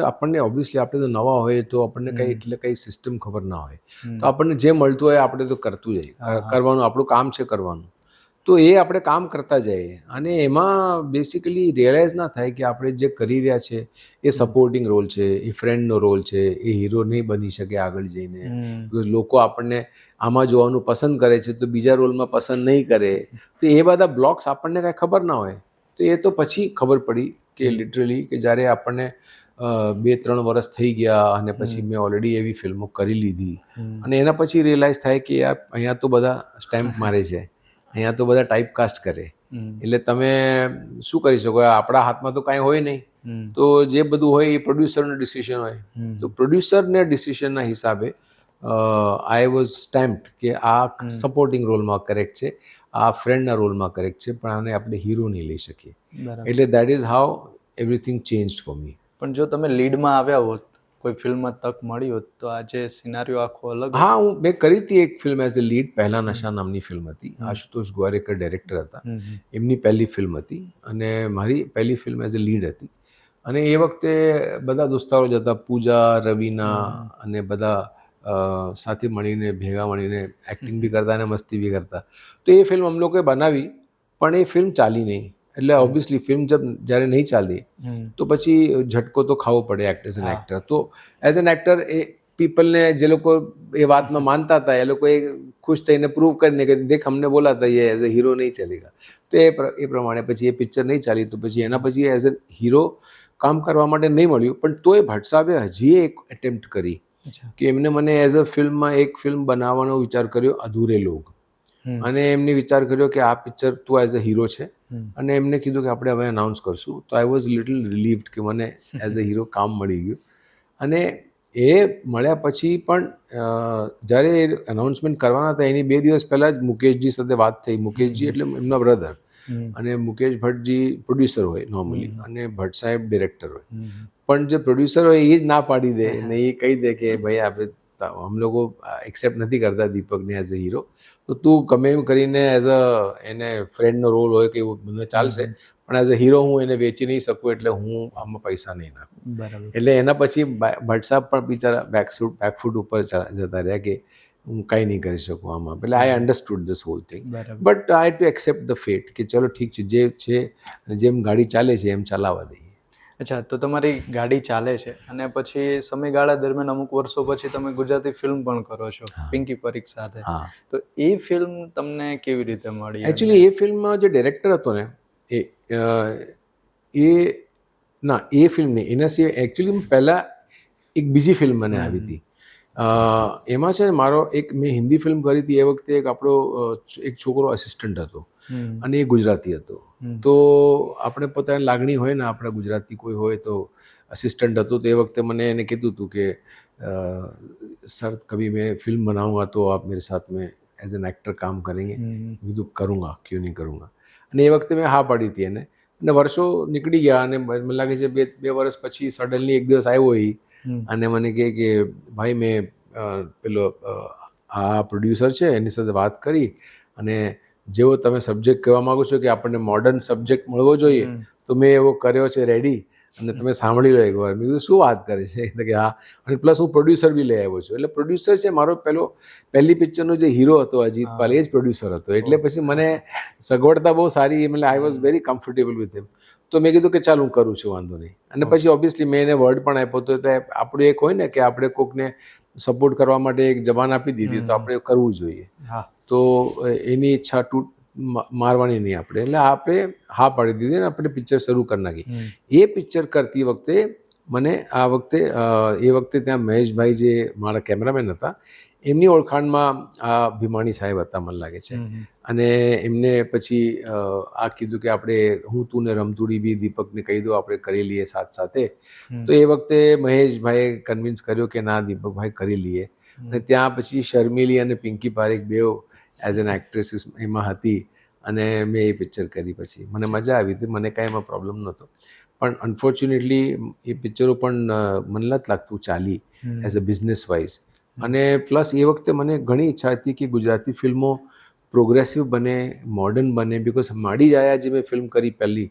આપણને ઓબ્વિયસલી આપણે તો નવા હોય તો આપણને કંઈ સિસ્ટમ ખબર ના હોય, તો આપણને જે મળતું હોય આપણે તો કરતું જઈએ, કરવાનું આપણું કામ છે કરવાનું. તો એ આપણે કામ કરતા જઈએ અને એમાં બેસિકલી રિયલાઇઝ ના થાય કે આપણે જે કરી રહ્યા છે એ સપોર્ટિંગ રોલ છે, એ ફ્રેન્ડનો રોલ છે, એ હીરો નહીં બની શકે આગળ જઈને. બિકોઝ લોકો આપણને આમાં જોવાનું પસંદ કરે છે તો બીજા રોલમાં પસંદ નહીં કરે. તો એ બધા બ્લોક્સ આપણને કાંઈ ખબર ના હોય. તો એ તો પછી ખબર પડી કે લિટરલી કે જ્યારે આપણને 2-3 વર્ષ થઈ ગયા અને પછી મેં ઓલરેડી એવી ફિલ્મો કરી લીધી અને એના પછી રિયલાઇઝ થાય કે યાર અહીંયા તો બધા સ્ટેમ્પ મારે છે, અહીંયા તો બધા ટાઈપ કાસ્ટ કરે. એટલે તમે શું કરી શકો, આપણા હાથમાં તો કાંઈ હોય નહીં. તો જે બધું હોય એ પ્રોડ્યુસરનો ડિસિઝન હોય. તો પ્રોડ્યુસરના ડિસિઝનના હિસાબે આઈ વોઝ સ્ટેમ્પ્ડ કે આ સપોર્ટિંગ રોલમાં કરેક્ટ છે, આ ફ્રેન્ડના રોલમાં કરેક્ટ છે, પણ આને આપણે હીરો નહીં લઈ શકીએ. એટલે that is how everything changed for me. પણ જો તમે લીડમાં આવ્યા હોત, કોઈ ફિલ્મમાં તક મળી હોત, તો આજે સિનારીઓ આખો અલગ. હા, મેં કરી હતી એક ફિલ્મ એઝ અ લીડ, પહેલા નશા નામની ફિલ્મ હતી. આશુતોષ ગોવારેકર ડાયરેક્ટર હતા. એમની પહેલી ફિલ્મ હતી અને મારી પહેલી ફિલ્મ એઝ અ લીડ હતી. અને એ વખતે બધા દોસ્તારો જ હતા, પૂજા, રવીના અને બધા સાથે મળીને ભેગા મળીને એક્ટિંગ બી કરતા અને મસ્તી બી કરતા. તો એ ફિલ્મ અમ લોકોએ બનાવી, પણ એ ફિલ્મ ચાલી નહીં. એટલે ઓબ્વિયસલી ફિલ્મ જ્યારે નહીં ચાલી તો પછી ઝટકો તો ખાવો પડે એઝ એન એક્ટર. તો એઝ એન એક્ટર એ પીપલને જે લોકો એ વાતમાં માનતા હતા એ લોકો એ ખુશ થઈને પ્રૂવ કરીને કે દેખ અમને બોલા હતા એ એઝ અ હીરો નહીં ચલેગા. તો એ પ્રમાણે પછી એ પિક્ચર નહીં ચાલી. તો પછી એના પછી એઝ અ હીરો કામ કરવા માટે નહીં મળ્યું. પણ તોય ભટ્ટ સાહેબે હજી એક એટેમ્પ્ટ કરી કે એમને મને એઝ અ ફિલ્મમાં એક ફિલ્મ બનાવવાનો વિચાર કર્યો, અધૂરે લોગ. અને એમને વિચાર કર્યો કે આ પિક્ચર તું એઝ અ હીરો છે. અને એમને કીધું કે આપણે હવે અનાઉન્સ કરશું. તો આઈ વોઝ લિટલ રિલીવ્ડ કે મને એઝ અ હીરો કામ મળી ગયું. અને એ મળ્યા પછી પણ જ્યારે અનાઉન્સમેન્ટ કરવાના હતા એની 2 દિવસ પહેલાં જ મુકેશજી સાથે વાત થઈ. મુકેશજી એટલે એમના બ્રધર. અને મુકેશ ભટ્ટજી પ્રોડ્યુસર હોય નોર્મલી અને ભટ્ટ સાહેબ ડિરેક્ટર હોય. પણ જે પ્રોડ્યુસર હોય એ જ ના પાડી દે ને એ કહી દે કે ભાઈ આપણે હમ લોકો એક્સેપ્ટ નથી કરતા દીપકને એઝ અ હીરો, તો તું ગમે એમ કરીને એઝ અ એને ફ્રેન્ડનો રોલ હોય કે એવું મને ચાલશે, પણ એઝ અ હીરો હું એને વેચી નહીં શકું, એટલે હું આમાં પૈસા નહીં નાખું. એટલે એના પછી ભટ્ટ સાહેબ પણ બિચારા બેકફૂટ ઉપર જતા રહ્યા કે હું કાંઈ નહીં કરી શકું આમાં. એટલે I understood this whole thing, but I to accept the fate કે ચલો ઠીક છે, જે છે જેમ ગાડી ચાલે છે એમ ચલાવવા દઈએ. અચ્છા, તો તમારી ગાડી ચાલે છે અને પછી સમયગાળા દરમિયાન અમુક વર્ષો પછી તમે ગુજરાતી ફિલ્મ પણ કરો છો પિંકી પરીખ સાથે. તો એ ફિલ્મ તમને કેવી રીતે મળી? એકચ્યુઅલી એ ફિલ્મમાં જે ડિરેક્ટર હતો ને એ ફિલ્મ નહીં, એના સિવાય એકચ્યુઅલી પહેલાં એક બીજી ફિલ્મ મને આવી હતી. એમાં છે ને મારો મેં હિન્દી ફિલ્મ કરી હતી. એ વખતે એક છોકરો અસિસ્ટન્ટ હતો અને એ ગુજરાતી હતો. તો આપણે પોતાની લાગણી હોય ને, આપણા ગુજરાતી કોઈ હોય તો અસિસ્ટન્ટ હતો. તો એ વખતે મને એને કીધું હતું કે સર કભી મેં ફિલ્મ બનાऊंगा તો આપ मेरे साथ में एज एन एक्टर काम करेंगे. કીધું કरूँगा, क्यों नहीं करूँगा. અને એ વખતે મેં હા પાડી હતી એને. અને વર્ષો નીકળી ગયા અને મને લાગે છે 2 વર્ષ પછી સડનલી એક દિવસ આવ્યો એ અને મને કહે કે ભાઈ મેં પેલો આ પ્રોડ્યુસર છે એની સાથે વાત કરી અને જેવો તમે સબ્જેક્ટ કહેવા માગો છો કે આપણને મોડર્ન સબ્જેક્ટ મળવો જોઈએ, તો મેં એવો કર્યો છે રેડી, અને તમે સાંભળી લો એકવાર. મેં કીધું શું વાત કરે છે? એટલે કે હા, અને પ્લસ હું પ્રોડ્યુસર બી લઈ આવ્યો છું. એટલે પ્રોડ્યુસર છે મારો પહેલી પિક્ચરનો જે હીરો હતો અજીત પાલ, એ જ પ્રોડ્યુસર હતો. એટલે પછી મને સગવડતા બહુ સારી, એટલે આઈ was very comfortable with him. તો મેં કીધું કે ચાલ હું કરું છું, વાંધો નહીં. અને પછી ઓબ્વિયસલી મેં એને વર્ડ પણ આપ્યો હતો. એટલે આપણું એક હોય ને કે આપણે કોકને સપોર્ટ કરવા માટે એક જબાન આપી દીધી, તો આપણે કરવું જોઈએ. તો એની ઈચ્છા મારવાની નહીં આપણે, એટલે આપણે હા પાડી દીધી ને આપણે પિક્ચર શરૂ કરી નાખી. એ પિક્ચર કરતી વખતે મને એ વખતે ત્યાં મહેશભાઈ જે મારા કેમેરામેન હતા, એમની ઓળખાણમાં આ ભીમાણી સાહેબ હતા મને લાગે છે. અને એમને પછી આ કીધું કે આપણે હું તું ને રમતુડી બી દીપકને કહી દો, આપણે કરી લઈએ સાથે. તો એ વખતે મહેશભાઈએ કન્વિન્સ કર્યો કે ના દીપકભાઈ કરી લઈએ. અને ત્યાં પછી શર્મિલી અને પિંકી પારેખ બેવ એઝ એન એક્ટ્રેસીસ એમાં હતી અને મેં એ પિક્ચર કરી. પછી મને મજા આવી હતી, મને કાંઈ એમાં પ્રોબ્લેમ નહોતો. પણ અનફોર્ચ્યુનેટલી એ પિક્ચરો પણ મને નથી લાગતું ચાલી એઝ અ બિઝનેસ વાઇઝ. અને પ્લસ એ વખતે મને ઘણી ઈચ્છા હતી કે ગુજરાતી ફિલ્મો પ્રોગ્રેસિવ બને, મોડર્ન બને. બિકોઝ માડી જાયા જે મેં ફિલ્મ કરી પહેલી,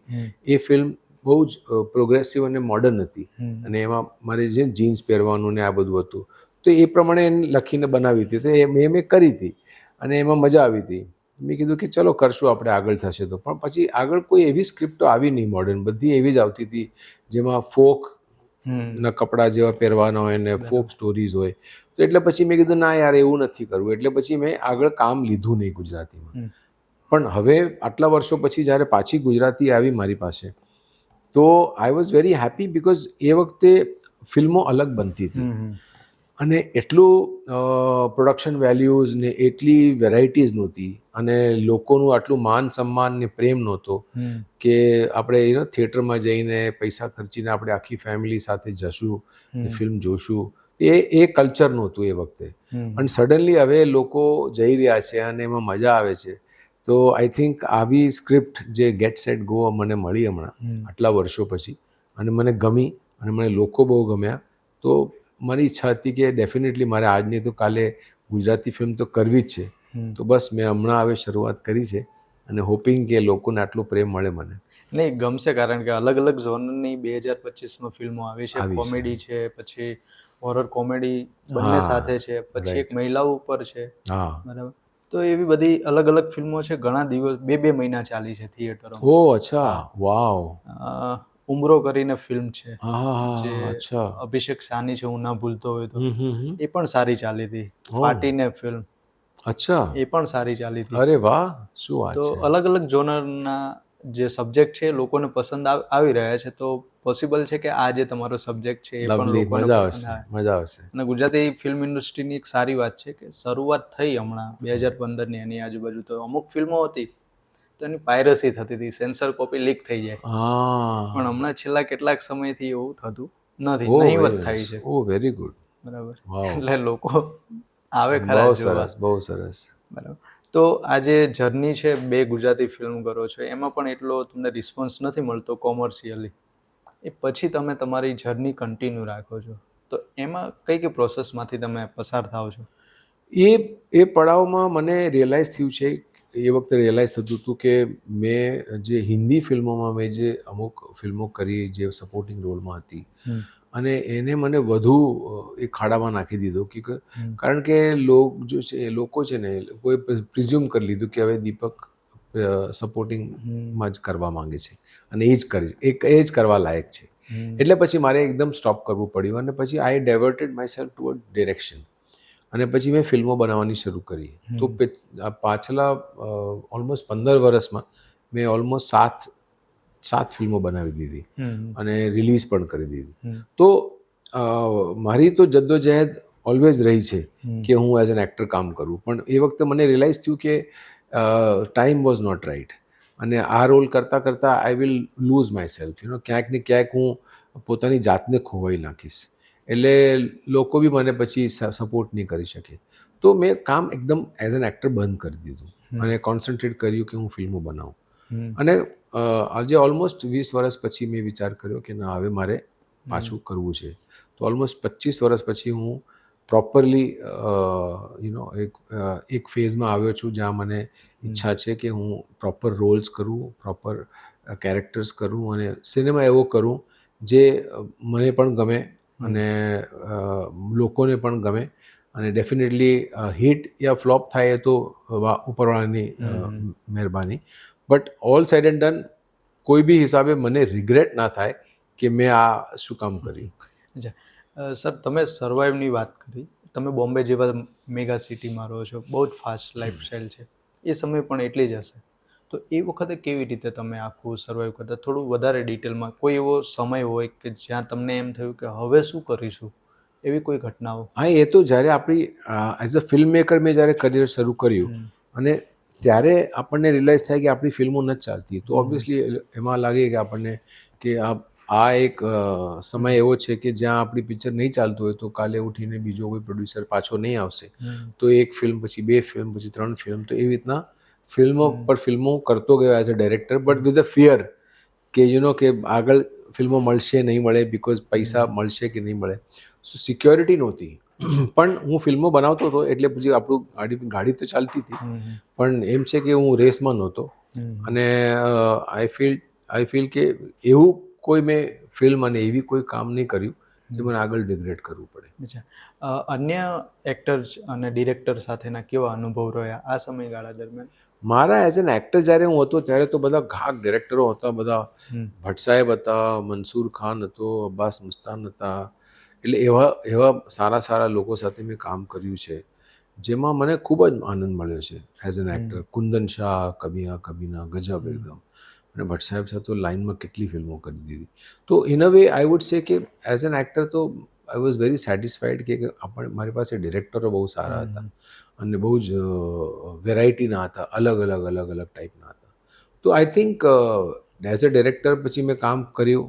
એ ફિલ્મ બહુ જ પ્રોગ્રેસિવ અને મોડર્ન હતી. અને એમાં મારે જે જીન્સ પહેરવાનું ને આ બધું હતું, તો એ પ્રમાણે લખીને બનાવી હતી. તો એ મેં કરી હતી અને એમાં મજા આવી હતી. મેં કીધું કે ચલો કરશું આપણે, આગળ થશે તો. પણ પછી આગળ કોઈ એવી સ્ક્રિપ્ટો આવી નહીં મોડર્ન, બધી એવી જ આવતી હતી જેમાં ફોક ના કપડાં જેવા પહેરવાના હોય ને ફોક સ્ટોરીઝ હોય. તો એટલે પછી મેં કીધું ના યાર એવું નથી કરવું. એટલે પછી મેં આગળ કામ લીધું નહીં ગુજરાતીમાં. પણ હવે આટલા વર્ષો પછી જ્યારે પાછી ગુજરાતી આવી મારી પાસે, તો I was very happy because એ વખતે ફિલ્મો અલગ બનતી હતી. અને એટલું પ્રોડક્શન વેલ્યુઝ ને એટલી વેરાયટીઝ નહોતી અને લોકોનું આટલું માન સન્માન ને પ્રેમ નહોતો કે આપણે થિયેટરમાં જઈને પૈસા ખર્ચીને આપણે આખી ફેમિલી સાથે જશું ફિલ્મ જોશું એ કલ્ચર નહોતું એ વખતે. અને સડનલી હવે લોકો જઈ રહ્યા છે અને એમાં મજા આવે છે. તો આઈ થિંક આવી સ્ક્રિપ્ટ જે ગેટ સેટ ગો મને મળી હમણાં આટલા વર્ષો પછી અને મને ગમી અને મને લોકો બહુ ગમ્યા. તો મારી ઈચ્છા હતી કે ડેફિનેટલી મારે આજની તો કાલે ગુજરાતી ફિલ્મ તો કરવી જ છે. તો બસ મેં હમણાં હવે શરૂઆત કરી છે અને હોપિંગ કે લોકોને આટલો પ્રેમ મળે મને. નહીં ગમશે, કારણ કે અલગ અલગ ઝોનની 2025માં ફિલ્મો આવી છે. કોમેડી છે, પછી હોરર કોમેડી બંને સાથે છે, પછી એક મહિલાઓ ઉપર છે. બરાબર. તો એવી બધી અલગ અલગ ફિલ્મો છે. ઘણા દિવસ 2 મહિના ચાલી છે થિયેટરો. ઓહ અચ્છા, વાવ. ઉમરો કરીને ફિલ્મ છે જે અચ્છા અભિષેક સાની છે, હું ના ભૂલતો હોય તો. એ પણ સારી ચાલી હતી. પાર્ટીને ફિલ્મ અચ્છા એ પણ સારી ચાલી હતી. અરે વાહ, શું વાત તો છે. અલગ અલગ જોનરના જે સબ્જેક્ટ છે લોકોને પસંદ આવી રહ્યા છે. તો પોસિબલ છે કે આ જે તમારો સબ્જેક્ટ છે એ પણ લોકોને પસંદ આવે. મજા આવશે. અને ગુજરાતી ફિલ્મ ઇન્ડસ્ટ્રીની એક સારી વાત છે કે શરૂઆત થઈ હમણાં 2015ની એની આજુબાજુ, તો અમુક ફિલ્મો હતી તો એની પાયરસી થતી હતી, સેન્સર કોપી લીક થઈ જાય. પણ હમણાં છેલ્લા કેટલાક સમયથી એવું થતું નથી, નહીવત થાય છે. ઓ વેરી ગુડ. બરાબર. એટલે લોકો આવે ખરા બહુ જોવા. સરસ, બહુ સરસ. બરાબર. તો આ જે જર્ની છે 2 ગુજરાતી ફિલ્મ કરો છો, એમાં પણ એટલો તમને રિસ્પોન્સ નથી મળતો કોમર્શિયલી. એ પછી તમે તમારી જર્ની કન્ટિન્યુ રાખો છો, તો એમાં કઈ કઈ પ્રોસેસમાંથી તમે પસાર થાવ છો? એ પડાવમાં મને રિયલાઇઝ થયું છે, એ વખતે રિયલાઇઝ થતું હતું કે મેં જે હિન્દી ફિલ્મોમાં મેં જે અમુક ફિલ્મો કરી જે સપોર્ટિંગ રોલમાં હતી અને એને મને વધુ એ ખાડામાં નાખી દીધો કે કારણ કે લોકો છે ને કોઈ પ્રિઝ્યુમ કરી લીધું કે હવે દીપક સપોર્ટિંગમાં જ કરવા માંગે છે અને એ જ કરવા લાયક છે. એટલે પછી મારે એકદમ સ્ટોપ કરવું પડ્યું અને પછી આઈ ડાયવર્ટેડ માય સેલ્ફ ટુવર્ડ ડિરેક્શન અને પછી મેં ફિલ્મો બનાવવાની શરૂ કરી. તો પાછલા ઓલમોસ્ટ 15 વર્ષમાં મેં ઓલમોસ્ટ 7 ફિલ્મો બનાવી દીધી અને રિલીઝ પણ કરી દીધી. તો મારી તો જદ્દોજહેદ ઓલવેઝ રહી છે કે હું એઝ એન એક્ટર કામ કરું, પણ એ વખતે મને રિયલાઇઝ થયું કે ટાઈમ વોઝ નોટ રાઇટ અને આ રોલ કરતાં કરતાં I will lose myself. ક્યાંક ને ક્યાંક હું પોતાની જાતને ખોવાઈ નાખીશ. એટલે લોકો બી મને પછી સપોર્ટ નહીં કરી શકે. તો મેં કામ એકદમ એઝ એન એક્ટર બંધ કરી દીધું અને કોન્સન્ટ્રેટ કર્યું કે હું ફિલ્મો બનાવું. અને આજે ઓલમોસ્ટ 20 વર્ષ પછી મેં વિચાર કર્યો કે ના, હવે મારે પાછું કરવું છે. તો ઓલમોસ્ટ 25 વર્ષ પછી હું પ્રોપરલી એક ફેઝમાં આવ્યો છું જ્યાં મને ઈચ્છા છે કે હું પ્રોપર રોલ્સ કરું, પ્રોપર કેરેક્ટર્સ કરું અને સિનેમા એવો કરું જે મને પણ ગમે અને લોકોને પણ ગમે. અને ડેફિનેટલી હિટ યા ફ્લોપ થાય એ તો ઉપરવાળાની મહેરબાની, but all side and done કોઈ બી હિસાબે મને રિગ્રેટ ના થાય કે મેં આ શું કામ કર્યું. સર, તમે સર્વાઈવની વાત કરી. તમે બોમ્બે જેવા મેગા સિટીમાં રહો છો, બહુ જ ફાસ્ટ લાઈફસ્ટાઈલ છે, એ સમય પણ એટલી જ હશે. તો એ વખતે કેવી રીતે તમે આખું સર્વાઈવ કરતા? થોડું વધારે ડિટેલમાં. કોઈ એવો સમય હોય કે જ્યાં તમને એમ થયું કે હવે શું કરીશું, એવી કોઈ ઘટનાઓ? હા, એ તો જ્યારે આપણી એઝ અ ફિલ્મ મેકર મેં જ્યારે કરિયર શરૂ કર્યું અને ત્યારે આપણને રિયલાઇઝ થાય કે આપણી ફિલ્મો નથી ચાલતી, તો ઓબ્વિયસલી એમાં લાગે કે આપણને કે આ એક સમય એવો છે કે જ્યાં આપણી પિક્ચર નહીં ચાલતું હોય તો કાલે ઉઠીને બીજો કોઈ પ્રોડ્યુસર પાછો નહીં આવશે, તો એક ફિલ્મ પછી 2 ફિલ્મ પછી 3 ફિલ્મ, તો એવી રીતના ફિલ્મો પર ફિલ્મો કરતો ગયો as a director, but with a fear કે કે આગળ ફિલ્મો મળશે નહીં મળે, બિકોઝ પૈસા મળશે કે નહીં મળે. સો સિક્યોરિટી નહોતી. પણ હું ફિલ્મો બનાવતો હતો એટલે પછી આપણું ગાડી તો ચાલતી હતી, પણ એમ છે કે હું રેસમાં નહોતો. અને આઈ ફીલ કે એવું કોઈ મેં ફિલ્મ અને એવી કોઈ કામ નહીં કર્યું જે મને આગળ રિગ્રેટ કરવું પડે. અન્ય એક્ટર્સ અને ડિરેક્ટર સાથેના કેવા અનુભવ રહ્યા આ સમયગાળા દરમિયાન? મારા એઝ એન એક્ટર જ્યારે હું હતો ત્યારે તો બધા ઘાક ડિરેક્ટરો હતા, બધા ભટ્ટ સાહેબ હતા, મનસૂર ખાન હતો, અબ્બાસ મુસ્તાન હતા. એટલે એવા સારા લોકો સાથે મેં કામ કર્યું છે જેમાં મને ખૂબ જ આનંદ મળ્યો છે as an actor. Kundan Shah, કભી હા કભી ના, ગજબ એકદમ. અને ભટ્ટ સાહેબ સાથે તો લાઇનમાં કેટલી ફિલ્મો કરી દીધી. તો in a way I would say કે એઝ એન એક્ટર તો આઈ વોઝ વેરી સેટિસ્ફાઈડ કે મારી પાસે ડિરેક્ટરો બહુ સારા હતા અને બહુ જ વેરાયટીના હતા, અલગ ટાઈપના હતા. તો I think as a director પછી મેં કામ કર્યું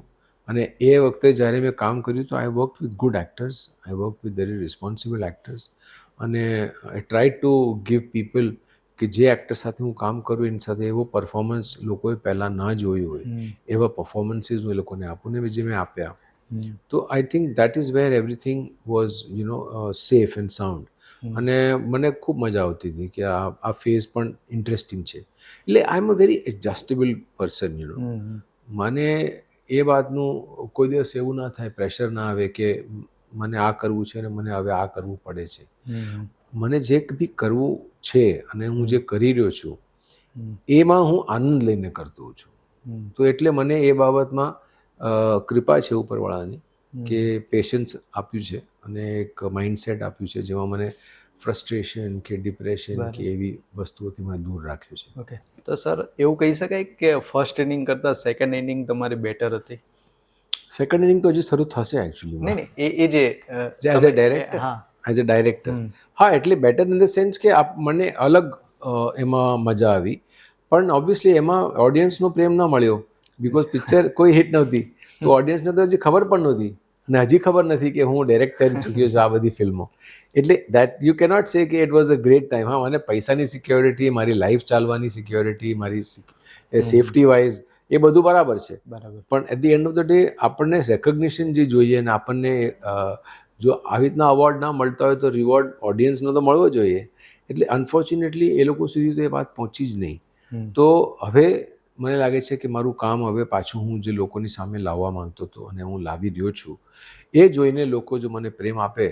અને એ વખતે જ્યારે મેં કામ કર્યું તો I work with good actors, I work with very responsible actors અને I try to give people કે જે એક્ટર સાથે હું કામ કરું એની સાથે એવો પરફોર્મન્સ લોકોએ પહેલાં ના જોયું હોય એવા પરફોર્મન્સીસ હું એ લોકોને આપું ને જે મેં આપ્યા. તો I think that is wear everything was safe and sound. અને મને ખૂબ મજા આવતી હતી કે આ ફેઝ પણ ઇન્ટરેસ્ટિંગ છે. એટલે આઈ એમ અ વેરી એડજસ્ટેબલ પર્સન. મને એ વાતનું કોઈ દિવસ એવું ના થાય, પ્રેશર ના આવે કે મને આ કરવું છે અને મને હવે આ કરવું પડે છે. મને જે બી કરવું છે અને હું જે કરી રહ્યો છું એમાં હું આનંદ લઈને કરતો છું. તો એટલે મને એ બાબતમાં કૃપા છે ઉપરવાળાની કે પેશન્સ આપ્યું છે અને એક માઇન્ડસેટ આપ્યું છે જેમાં મને ફ્રસ્ટ્રેશન કે ડિપ્રેશન કે એવી વસ્તુઓથી મને દૂર રાખ્યું છે. ઓકે, તો સર એવું કહી શકાય કે ફર્સ્ટ ઇનિંગ કરતાં સેકન્ડ ઇનિંગ તમારી બેટર હતી? સેકન્ડ ઇનિંગ તો હજી શરૂ થશે એકચ્યુઅલી. નહીં, એ જે as a director, as a director હા, એટલે બેટર ઇન ધ સેન્સ કે મને અલગ એમાં મજા આવી, પણ ઓબ્વિયસલી એમાં ઓડિયન્સનો પ્રેમ ન મળ્યો બિકોઝ પિક્ચર કોઈ હિટ નહોતી. તો ઓડિયન્સને તો હજી ખબર પણ નહોતી અને હજી ખબર નથી કે હું ડાયરેક્ટર ચૂક્યો છું આ બધી ફિલ્મો. એટલે દેટ યુ કેનોટ સે કે it was a great time. હા, મને પૈસાની સિક્યોરિટી, મારી લાઈફ ચાલવાની સિક્યોરિટી, મારી સેફટી વાઇઝ એ બધું બરાબર છે, પણ at the end of the day આપણને રેકગ્નિશન જે જોઈએ અને આપણને જો આવી રીતના અવોર્ડ ના મળતા હોય તો રિવોર્ડ ઓડિયન્સનો તો મળવો જોઈએ. એટલે અનફોર્ચ્યુનેટલી એ લોકો સુધી તો એ વાત પહોંચી જ નહીં. તો હવે મને લાગે છે કે મારું કામ હવે પાછું હું જે લોકોની સામે લાવવા માંગતો હતો અને હું લાવી રહ્યો છું, એ જોઈને લોકો જો મને પ્રેમ આપે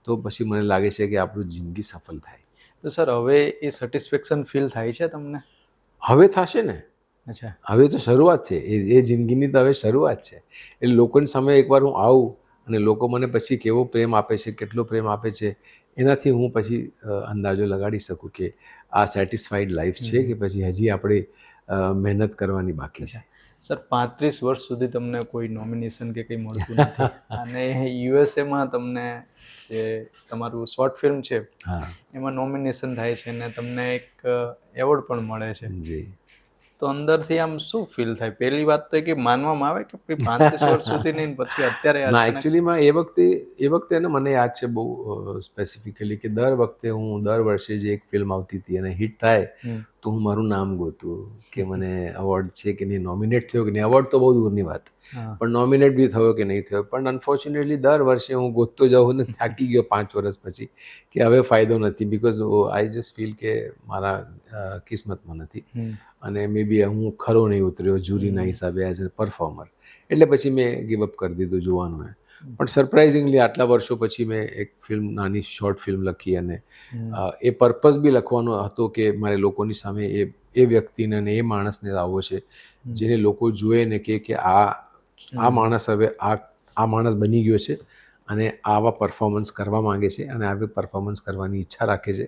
તો પછી મને લાગે છે કે આપણું જિંદગી સફળ થાય. તો સર હવે એ સેટિસ્ફેક્શન ફીલ થાય છે તમને? હવે થશે ને. અચ્છા, હવે તો શરૂઆત છે, એ જિંદગીની તો હવે શરૂઆત છે. એટલે લોકોની સામે એકવાર હું આવું અને લોકો મને પછી કેવો પ્રેમ આપે છે, કેટલો પ્રેમ આપે છે, એનાથી હું પછી અંદાજો લગાડી શકું કે આ સેટિસ્ફાઈડ લાઈફ છે કે પછી હજી આપણે મહેનત કરવાની બાકી છે. સર 35 વર્ષ સુધી તમને કોઈ નોમિનેશન કે કંઈ મળતું નથી અને યુએસએમાં તમને જે તમારું શોર્ટ ફિલ્મ છે એમાં નોમિનેશન થાય છે અને તમને એક એવોર્ડ પણ મળે છે. જી. તો અંદરથી આમ શું ફીલ થાય? પહેલી વાત તો એ કે માનવામાં આવે કે 35 વર્ષ સુધી નહીં, પછી અત્યારે ના, એકચ્યુઅલીમાં એ વખતે ને મને યાદ છે બહુ સ્પેસિફિકલી કે દર વર્ષે જે એક ફિલ્મ આવતી હતી અને હિટ થાય તો હું મારું નામ ગોતું કે મને એવોર્ડ છે કે નહીં, નોમિનેટ થયો કે નહીં. એવોર્ડ તો બહુ દૂરની વાત, પણ નોમિનેટ બી થયો કે નહીં થયો. પણ અનફોર્ચ્યુનેટલી દર વર્ષે હું ગોતતો જાઉં ને થાકી ગયો 5 વર્ષ પછી કે હવે ફાયદો નથી, બિકોઝ આઈ જસ્ટ ફીલ કે મારા કિસ્મતમાં નથી અને મે બી હું ખરો નહીં ઉતર્યો જ્યુરીના હિસાબે એઝ અ પરફોર્મર. એટલે પછી મેં ગિવઅપ કરી દીધું જોવાનું. પણ સરપ્રાઇઝિંગલી આટલા વર્ષો પછી મેં એક ફિલ્મ, નાની શોર્ટ ફિલ્મ લખી અને એ પર્પઝ બી લખવાનો હતો કે મારે લોકોની સામે એ વ્યક્તિને અને એ માણસને લાવવો છે જેને લોકો જુએ ને કે આ માણસ હવે આ માણસ બની ગયો છે અને આવા પરફોર્મન્સ કરવા માંગે છે અને આવી પરફોર્મન્સ કરવાની ઈચ્છા રાખે છે.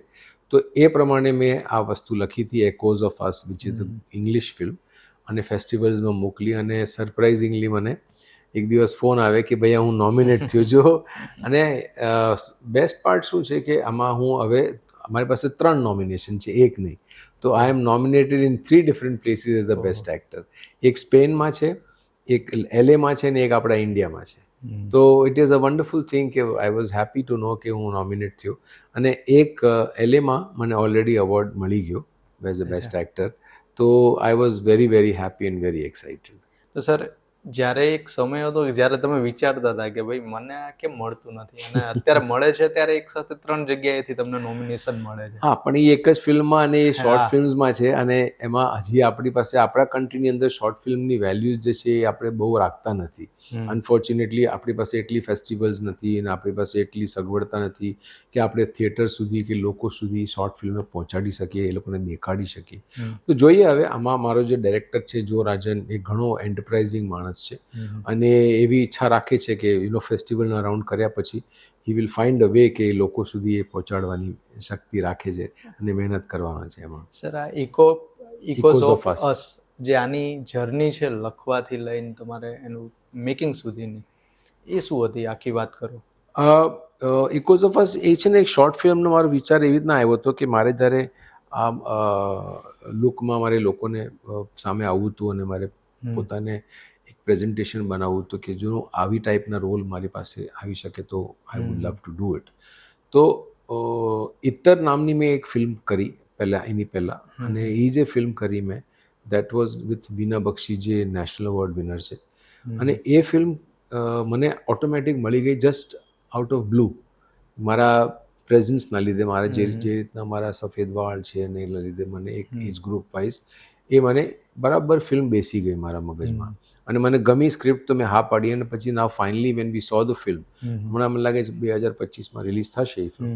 તો એ પ્રમાણે મેં આ વસ્તુ લખી હતી, because of us, which is a English film, અને ફેસ્ટિવલ્સમાં મોકલી. અને સરપ્રાઇઝિંગલી મને એક દિવસ ફોન આવે કે ભાઈ હું નોમિનેટ થયો છું. અને બેસ્ટ પાર્ટ શું છે કે આમાં હું હવે અમારી પાસે 3 નોમિનેશન છે, એક નહીં. તો I am nominated in 3 different places as the best actor. એક સ્પેનમાં છે, એક LAમાં છે ને એક આપણા ઇન્ડિયામાં છે. તો it is a wonderful thing કે આઈ વોઝ હેપી ટુ નો કે હું નોમિનેટ થયો. અને એક LAમાં મને ઓલરેડી એવોર્ડ મળી ગયો એઝ અ બેસ્ટ એક્ટર. તો I was very very happy and very excited. તો સર જ્યારે એક સમય હતો જ્યારે તમે વિચારતા હતા કે ભાઈ મને આ કેમ મળતું નથી અને અત્યારે મળે છે, ત્યારે એક સાથે 3 જગ્યાએથી તમને નોમિનેશન મળે છે. હા, પણ એ એક જ ફિલ્મમાં અને એ શોર્ટ ફિલ્મ્સમાં છે અને એમાં હજી આપણી પાસે આપણા કન્ટ્રીની અંદર શોર્ટ ફિલ્મની વેલ્યુઝ જે છે એ આપણે બહુ રાખતા નથી. અનફોર્ચ્યુનેટલી આપણી પાસે એટલી ફેસ્ટિવલ્સ નથી અને આપણી પાસે એટલી સગવડતા નથી કે આપણે થિયેટર સુધી કે લોકો સુધી શોર્ટ ફિલ્મ પહોંચાડી શકીએ, એ લોકોને દેખાડી શકીએ. તો જોઈએ હવે આમાં મારો જે ડાયરેક્ટર છે જો રાજન, એ ઘણો એન્ટરપ્રાઇઝિંગ માણસ છે અને એવી ઈચ્છા રાખે છે કે ફેસ્ટિવલના રાઉન્ડ કર્યા પછી he will find a way કે લોકો સુધી એ પહોંચાડવાની શક્તિ રાખે છે અને મહેનત કરવાના છે એમાં. સર આ ઇકોઝ ઓફ અસ જે આની જર્ની છે લખવાથી લઈને તમારે એનું મેકિંગ સુધીની, એ શું હતી આખી વાત કરો? ઇકોઝ ઓફ અસ એ છે ને એક શોર્ટ ફિલ્મનો મારો વિચાર એવી રીતના આવ્યો હતો કે મારે જ્યારે આમ લુકમાં મારે લોકોને સામે આવવું હતું અને મારે પોતાને એક પ્રેઝન્ટેશન બનાવવું હતું કે જો આવી ટાઈપના રોલ મારી પાસે આવી શકે તો I would love to do it. તો ઇત્તર નામની મેં એક ફિલ્મ કરી એની પહેલાં, અને એ જે ફિલ્મ કરી મેં દેટ વોઝ વિથ બીના બક્ષી જે નેશનલ એવોર્ડ વિનર છે. અને એ ફિલ્મ મને ઓટોમેટિક મળી ગઈ જસ્ટ આઉટ ઓફ બ્લુ, મારા પ્રેઝન્સના લીધે, મારા જે રીતના મારા સફેદ વાળ છે અને એના લીધે મને એક એજ ગ્રુપ વાઇઝ એ મને બરાબર ફિલ્મ બેસી ગઈ મારા મગજમાં અને મને ગમી સ્ક્રિપ્ટ. તો મેં હા પાડી અને પછી now finally when we saw the film, હમણાં મને લાગે છે 2025માં રિલીઝ થશે એ ફિલ્મ.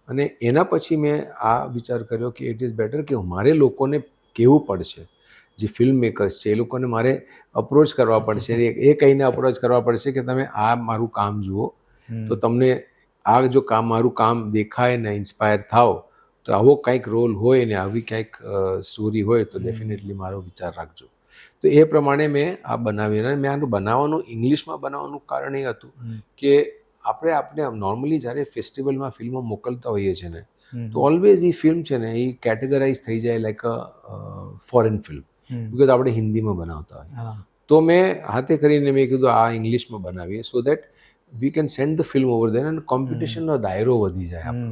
અને એના પછી મેં આ વિચાર કર્યો કે ઇટ ઇઝ બેટર કે મારે લોકોને કહેવું પડશે, જે ફિલ્મ મેકર્સ છે એ લોકોને મારે અપ્રોચ કરવા પડશે, એ કહીને અપ્રોચ કરવા પડશે કે તમે આ મારું કામ જુઓ, તો તમને આ જો મારું કામ દેખાય ને ઇન્સ્પાયર થાવ તો આવો કંઈક રોલ હોય ને આવી કંઈક સ્ટોરી હોય તો ડેફિનેટલી મારો વિચાર રાખજો. તો એ પ્રમાણે મેં આ બનાવી. અને મેં આનું બનાવવાનું ઇંગ્લિશમાં બનાવવાનું કારણ એ હતું કે આપણે નોર્મલી જ્યારે ફેસ્ટિવલમાં ફિલ્મો મોકલતા હોઈએ છીએ ને તો ઓલવેઝ એ ફિલ્મ છે ને એ કેટેગરાઇઝ થઈ જાય like a foreign film, because આપણે હિન્દીમાં બનાવતા હોય. તો મેં હાથે કરીને મેં કીધું આ ઇંગ્લિશમાં બનાવીએ so that we can send the film over there અને કોમ્પિટિશનનો દાયરો વધી જાય આપણો.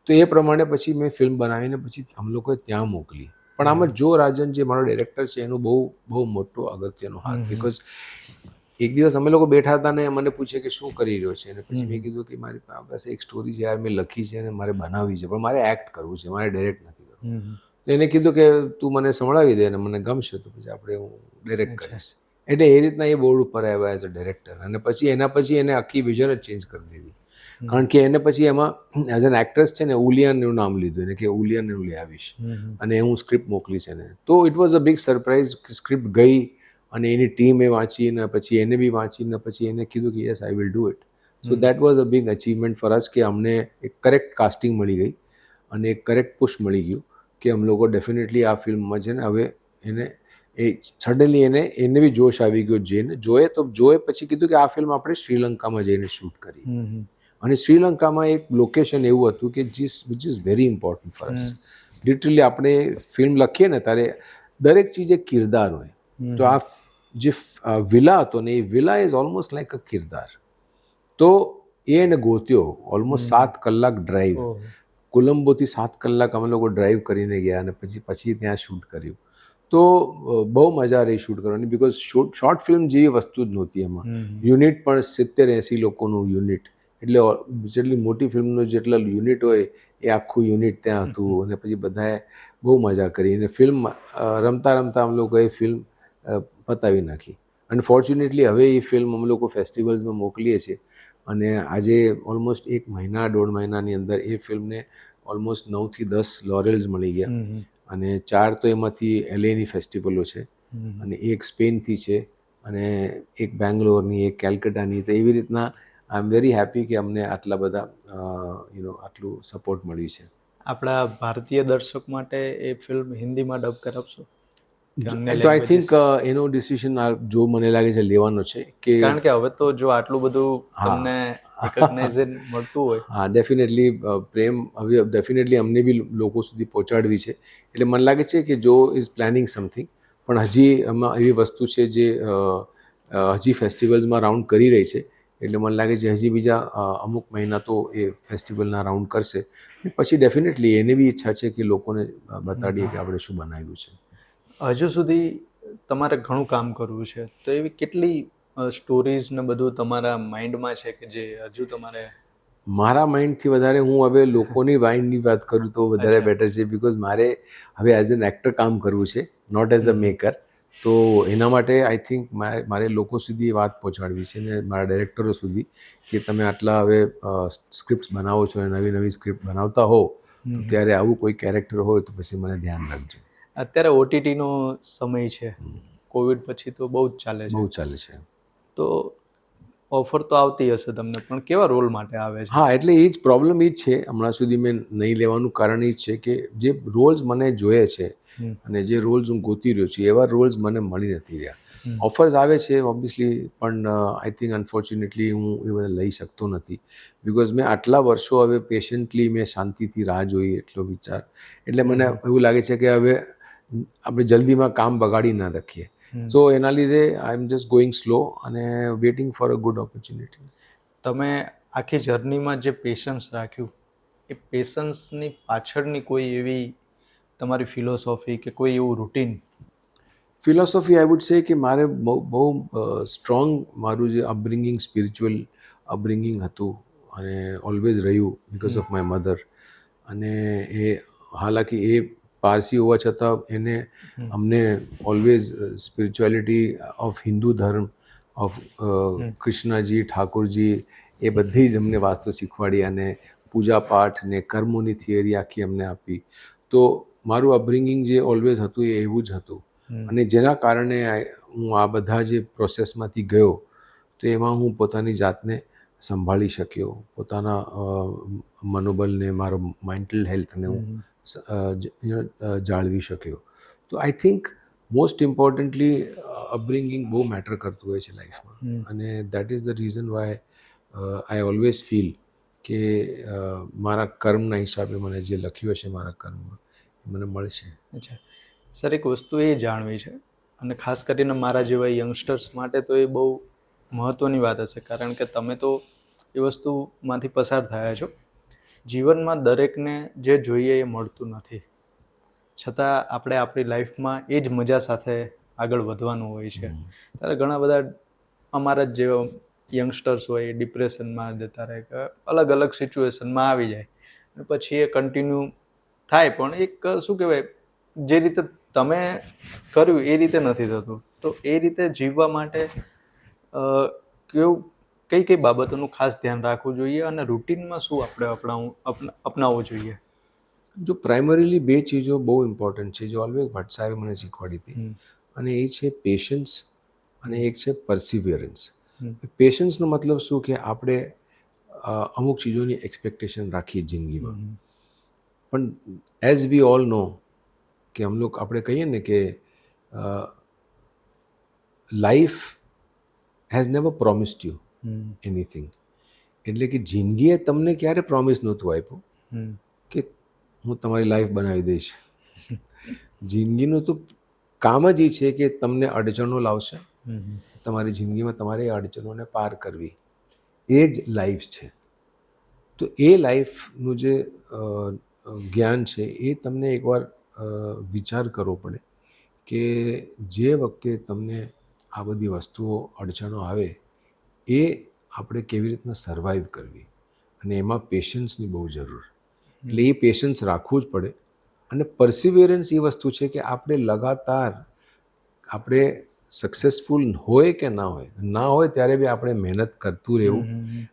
તો એ પ્રમાણે પછી મેં ફિલ્મ બનાવીને પછી અમે લોકોએ ત્યાં મોકલી. પણ આમાં જો રાજન જે મારો ડિરેક્ટર છે એનું બહુ મોટો અગત્યનો હાથ, બિકોઝ એક દિવસ અમે લોકો બેઠા હતા ને મને પૂછે કે શું કરી રહ્યો છે, અને પછી મેં કીધું કે મારી પાસે એક સ્ટોરી છે યાર, મેં લખી છે અને મારે બનાવવી છે, પણ મારે એક્ટ કરવું છે, મારે ડાયરેક્ટ નથી કરવું. તો એને કીધું કે તું મને સંભળાવી દે અને મને ગમશે તો પછી હું ડાયરેક્ટ કરીશ. એટલે એ રીતના એ બોર્ડ ઉપર આવ્યા એઝ અ ડાયરેક્ટર. અને પછી એના પછી એને આખી વિઝન જ ચેન્જ કરી દીધી, કારણ કે એને પછી એમાં એઝ એન એક્ટ્રેસ છે ને ઉલિયાનનું નામ લીધું એને કે ઉલિયાનનું લઈ આવીશ અને હું સ્ક્રિપ્ટ મોકલીશ એને. તો it was a big surprise કે સ્ક્રિપ્ટ ગઈ અને એની ટીમે વાંચીને પછી એને બી વાંચીને પછી એને કીધું કે yes I will do it. So that was a big achievement for us કે અમને એક કરેક્ટ કાસ્ટિંગ મળી ગઈ અને એક કરેક્ટ પુશ મળી ગયું કે અમ લોકો ડેફિનેટલી આ ફિલ્મમાં છે ને હવે એને સડનલી એને બી જોશ આવી ગયો. જોએ પછી કીધું કે આ ફિલ્મ આપણે શ્રીલંકામાં જઈને શૂટ કરી. અને શ્રીલંકામાં એક લોકેશન એવું હતું કે which is very important for us. Literally આપણે ફિલ્મ લખીએ ને ત્યારે દરેક ચીજ એક કિરદાર હોય. તો આ જે વિલા હતો ને એ villa is almost like a કિરદાર. તો એને ગોત્યો ઓલમોસ્ટ 7 કલાક ડ્રાઈવ, કોલંબોથી 7 કલાક અમે લોકો ડ્રાઈવ કરીને ગયા અને પછી ત્યાં શૂટ કર્યું. તો બહુ મજા રહી શૂટ કરવાની, બિકોઝ શોર્ટ ફિલ્મ જેવી વસ્તુ જ નહોતી એમાં. યુનિટ પણ 70-80 લોકોનું યુનિટ, એટલે જેટલી મોટી ફિલ્મનું જેટલા યુનિટ હોય એ આખું યુનિટ ત્યાં હતું. અને પછી બધાએ બહુ મજા કરી અને ફિલ્મ રમતા રમતા અમે લોકોએ ફિલ્મ પતાવી નાખી. અને ફોર્ચ્યુનેટલી હવે એ ફિલ્મ અમે લોકો ફેસ્ટિવલ્સમાં મોકલીએ છીએ અને આજે ઓલમોસ્ટ 1-1.5 મહિનાની અંદર એ ફિલ્મને ઓલમોસ્ટ 9થી 10 લોરેલ્સ મળી ગયા. અને 4 તો એમાંથી LAની ફેસ્ટિવલો છે અને એક સ્પેનથી છે અને એક બેંગ્લોરની, એક કેલકટાની. તો એવી રીતના આઈ એમ વેરી હેપી કે અમને આટલા બધા આટલું સપોર્ટ મળ્યું છે. આપણા ભારતીય દર્શક માટે એ ફિલ્મ હિન્દીમાં ડબ કરાવશો? તો આઈ થિંક એનો ડિસિઝન જો મને લાગે છે લેવાનો છે, કે કારણ કે હવે તો જો આટલું બધું તમને રિકગ્નાઇઝેશન મળતું હોય. હા, ડેફિનેટલી પ્રેમ હવે ડેફિનેટલી અમને બી લોકો સુધી પહોંચાડવી છે. એટલે મને લાગે છે કે જો ઇઝ પ્લાનિંગ સમથિંગ, પણ હજી એમાં એવી વસ્તુ છે જે હજી ફેસ્ટિવલ્સમાં રાઉન્ડ કરી રહી છે. એટલે મને લાગે છે હજી બીજા અમુક મહિના તો એ ફેસ્ટિવલના રાઉન્ડ કરશે. પછી ડેફિનેટલી એને બી ઈચ્છા છે કે લોકોને બતાડીએ કે આપણે શું બનાવ્યું છે. હજુ સુધી તમારે ઘણું કામ કરવું છે, તો એવી કેટલી સ્ટોરીઝ ને બધું તમારા માઇન્ડમાં છે કે જે હજુ તમારે? મારા માઇન્ડથી વધારે હું હવે લોકોની માઇન્ડની વાત કરું તો વધારે બેટર છે, બિકોઝ મારે હવે એઝ એન એક્ટર કામ કરવું છે, નોટ એઝ અ મેકર. તો એના માટે આઈ થિંક મારે લોકો સુધી વાત પહોંચાડવી છે ને મારા ડાયરેક્ટરો સુધી કે તમે આટલા હવે સ્ક્રિપ્ટ બનાવો છો અને નવી નવી સ્ક્રિપ્ટ બનાવતા હો તો ત્યારે આવું કોઈ કેરેક્ટર હોય તો પછી મને ધ્યાન રાખજો. અત્યારે OTTનો સમય છે, કોવિડ પછી તો બહુ જ ચાલે છે. તો ઓફર તો આવતી હશે તમને, પણ કેવા રોલ માટે આવે છે? હા, એટલે એ જ પ્રોબ્લેમ એ જ છે. હમણાં સુધી મેં નહીં લેવાનું કારણ એ જ છે કે જે રોલ્સ મને જોઈએ છે અને જે રોલ્સ હું ગોતી રહ્યો છું એવા રોલ્સ મને મળી નથી રહ્યા. ઓફર્સ આવે છે ઓબ્વિયસલી, પણ આઈ થિંક અનફોર્ચ્યુનેટલી હું એ બધા લઈ શકતો નથી, બિકોઝ મેં આટલા વર્ષો હવે પેશન્ટલી મેં શાંતિથી રાહ જોઈ એટલો વિચાર, એટલે મને એવું લાગે છે કે હવે આપણે જલ્દીમાં કામ બગાડી ના રાખીએ. સો એના લીધે I am just going slow અને waiting for a good opportunity. તમે આખી જર્નીમાં જે પેશન્સ રાખ્યું, એ પેશન્સની પાછળની કોઈ એવી તમારી ફિલોસોફી કે કોઈ એવું routine? Philosophy I would say કે મારે બહુ સ્ટ્રોંગ મારું જે અપબ્રિંગિંગ, સ્પિરિચ્યુઅલ અપબ્રિંગિંગ હતું અને ઓલવેઝ રહ્યું બિકોઝ ઓફ માય મધર. અને એ હાલાકી એ પારસી હોવા છતાં એને અમને ઓલવેઝ સ્પિરિચ્યુઆલિટી ઓફ હિન્દુ ધર્મ, ઓફ કૃષ્ણજી, ઠાકોરજી, એ બધી જ અમને વાસ્તુ શીખવાડી અને પૂજા પાઠ ને કર્મોની થિયરી આખી અમને આપી. તો મારું અપબ્રિંગિંગ જે ઓલવેઝ હતું એ એવું જ હતું. અને જેના કારણે હું આ બધા જે પ્રોસેસમાંથી ગયો, તો એમાં હું પોતાની જાતને સંભાળી શક્યો, પોતાના મનોબળને, મારો મેન્ટલ હેલ્થને હું જાળવી શક્યો. તો I think most importantly upbringing બહુ મેટર કરતું હોય છે લાઈફમાં, અને that is the reason why I always feel કે મારા કર્મના હિસાબે મને જે લખ્યું હશે મારા કર્મમાં મને મળશે. અચ્છા સર, એક વસ્તુ એ જાણવી છે, અને ખાસ કરીને મારા જેવા યંગસ્ટર્સ માટે તો એ બહુ મહત્ત્વની વાત હશે, કારણ કે તમે તો એ વસ્તુમાંથી પસાર થયા છો. જીવનમાં દરેકને જે જોઈએ એ મળતું નથી, છતાં આપણે આપણી લાઈફમાં એ જ મજા સાથે આગળ વધવાનું હોય છે. ત્યારે ઘણા બધા અમારા જ જેવા યંગસ્ટર્સ હોય એ ડિપ્રેશનમાં જતા રહે, કે અલગ અલગ સિચ્યુએશનમાં આવી જાય, અને પછી એ કન્ટિન્યુ થાય, પણ એક શું કહેવાય, જે રીતે તમે કર્યું એ રીતે નથી થતું. તો એ રીતે જીવવા માટે કઈ કઈ બાબતોનું ખાસ ધ્યાન રાખવું જોઈએ, અને રૂટીનમાં શું આપણે અપનાવવું જોઈએ? જો પ્રાઇમરીલી બે ચીજો બહુ ઇમ્પોર્ટન્ટ છે, જે ઓલવેઝ ભટ્ટ સાહેબે મને શીખવાડી હતી, અને એ છે પેશન્સ અને એક છે પરસિવિયરન્સ. પેશન્સનો મતલબ શું કે આપણે અમુક ચીજોની એક્સપેક્ટેશન રાખીએ જિંદગીમાં, પણ એઝ વી ઓલ નો કે આપણે કહીએ ને કે life has never promised you anything. એટલે કે જિંદગીએ તમને ક્યારે પ્રોમિસ નહોતું આપ્યું કે હું તમારી લાઈફ બનાવી દઈશ. જિંદગીનું તો કામ જ એ છે કે તમને અડચણો લાવશે, તમારી જિંદગીમાં તમારે એ અડચણોને પાર કરવી, એ જ લાઈફ છે. તો એ લાઈફનું જે જ્ઞાન છે એ તમને એકવાર વિચાર કરવો પડે કે જે વખતે તમને આ બધી વસ્તુઓ, અડચણો આવે, એ આપણે કેવી રીતના સર્વાઈવ કરવી, અને એમાં પેશન્સની બહુ જરૂર. એટલે એ પેશન્સ રાખવું જ પડે. અને પરસિવિયરન્સ એ વસ્તુ છે કે આપણે લગાતાર, આપણે સક્સેસફુલ હોય કે ના હોય ત્યારે બી આપણે મહેનત કરતું રહેવું,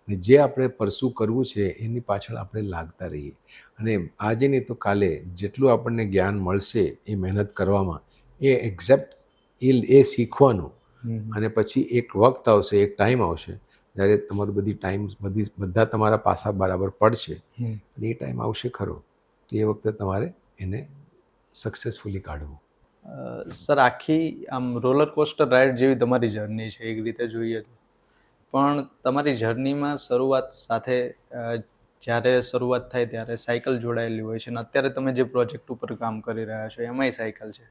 અને જે આપણે પરસુ કરવું છે એની પાછળ આપણે લાગતા રહીએ. અને આજે નહીં તો કાલે જેટલું આપણને જ્ઞાન મળશે એ મહેનત કરવામાં, એ એક્ઝેક્ટ એ શીખવાનું, અને પછી એક વખત આવશે, એક ટાઈમ આવશે જ્યારે તમારું બધા તમારા પાસા બરાબર પડશે, અને એ ટાઈમ આવશે ખરો, તો એ વખતે તમારે એને સક્સેસફુલી કાઢવું. સર, આખી આમ રોલર કોસ્ટર રાઇડ જેવી તમારી જર્ની છે એક રીતે જોઈએ તો, પણ તમારી જર્નીમાં શરૂઆત સાથે જ્યારે શરૂઆત થાય ત્યારે સાયકલ જોડાયેલી હોય છે, અને અત્યારે તમે જે પ્રોજેક્ટ ઉપર કામ કરી રહ્યા છો એમાંય સાયકલ છે.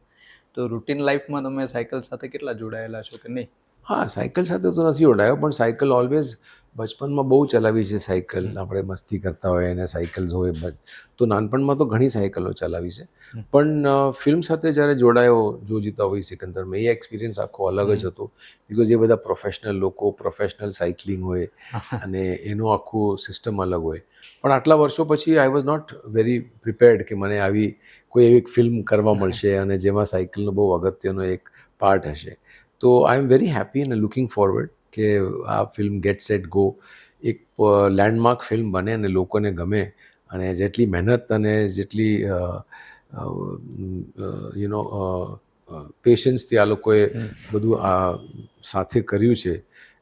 તો રૂટીન લાઈફમાં તમે સાયકલ સાથે કેટલા જોડાયેલા છો કે નહીં? હા, સાયકલ સાથે તો નથી જોડાયો, પણ સાયકલ ઓલવેઝ બચપનમાં બહુ ચલાવી છે. સાયકલ આપણે મસ્તી કરતા હોય અને સાયકલ્સ હોય, તો નાનપણમાં તો ઘણી સાયકલો ચલાવી છે. પણ ફિલ્મ સાથે જ્યારે જોડાયો, જો જીતા હોય સિકંદરમાં, એ એક્સપિરિયન્સ આખો અલગ જ હતો, બિકોઝ એ બધા પ્રોફેશનલ લોકો, પ્રોફેશનલ સાયકલિંગ હોય, અને એનો આખું સિસ્ટમ અલગ હોય. પણ આટલા વર્ષો પછી I was not very prepared કે મને આવી કોઈ એવી ફિલ્મ કરવા મળશે અને જેમાં સાયકલનો બહુ અગત્યનો એક પાર્ટ હશે. તો આઈ એમ વેરી હેપી અને લુકિંગ ફોરવર્ડ કે આ ફિલ્મ ગેટ સેટ ગો એક લેન્ડમાર્ક ફિલ્મ બને અને લોકોને ગમે, અને જેટલી મહેનત અને જેટલી પેશન્સથી આ લોકોએ બધું આ સાથે કર્યું છે,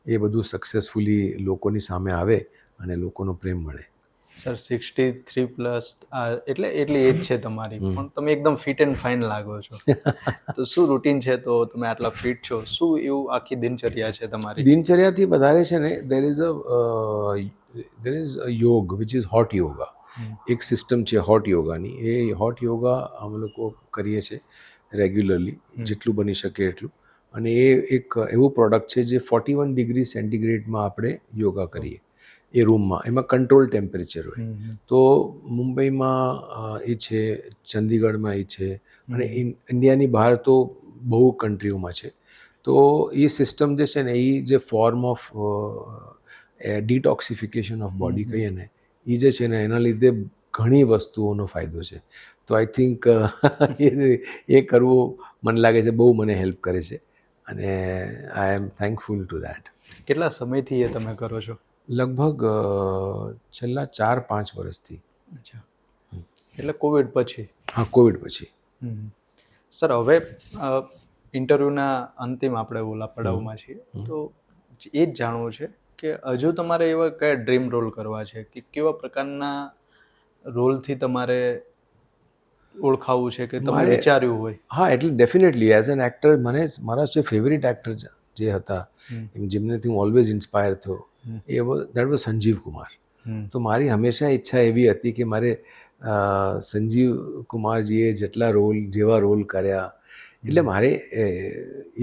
એ બધું સક્સેસફુલી લોકોની સામે આવે અને લોકોનો પ્રેમ મળે. સર 63 પ્લસ એટલે એટલી એજ છે તમારી, પણ તમે એકદમ ફિટ એન્ડ ફાઇન લાગો છો. તો શું રૂટીન છે, તો તમે આટલા ફિટ છો, શું એવું આખી દિનચર્યા છે તમારી? દિનચર્યાથી વધારે છે ને દેર ઇઝ અ યોગ વિચ ઇઝ હોટ યોગા. એક સિસ્ટમ છે હોટ યોગાની. એ હોટ યોગા અમે લોકો કરીએ છીએ રેગ્યુલરલી, જેટલું બની શકે એટલું. અને એ એક એવું પ્રોડક્ટ છે જે 41°C આપણે યોગા કરીએ એ રૂમમાં. એમાં કંટ્રોલ ટેમ્પરેચર હોય. તો મુંબઈમાં એ છે, ચંદીગઢમાં એ છે, અને ઇન્ડિયાની બહાર તો બહુ કન્ટ્રીઓમાં છે. તો એ સિસ્ટમ જે છે ને, એ જે form of detoxification of body કહીએ ને, એ જે છે ને એના લીધે ઘણી વસ્તુઓનો ફાયદો છે. તો આઈ થિંક એ કરવું મને લાગે છે બહુ મને હેલ્પ કરે છે, અને આઈ એમ થેન્કફુલ ટુ દેટ. કેટલા સમયથી એ તમે કરો છો? લગભગ છેલ્લા 4-5 વર્ષથી. અચ્છા, એટલે કોવિડ પછી? હા, કોવિડ પછી. સર, હવે ઇન્ટરવ્યૂના અંતિમ આપણે ઓલા પડાવમાં છીએ, તો એ જ જાણવું છે કે હજુ તમારે એવા કયા ડ્રીમ રોલ કરવા છે, કે કેવા પ્રકારના રોલથી તમારે ઓળખાવું છે, કે તમે વિચાર્યું હોય? હા, એટલે ડેફિનેટલી એઝ એન એક્ટર મને મારા જે ફેવરિટ એક્ટર જે હતા, જેમનેથી હું ઓલવેઝ ઇન્સ્પાયર થયો, એ દેટ વોઝ સંજીવ કુમાર. તો મારી હંમેશા ઈચ્છા એવી હતી કે મારે સંજીવ કુમારજીએ જેવા રોલ કર્યા, એટલે મારે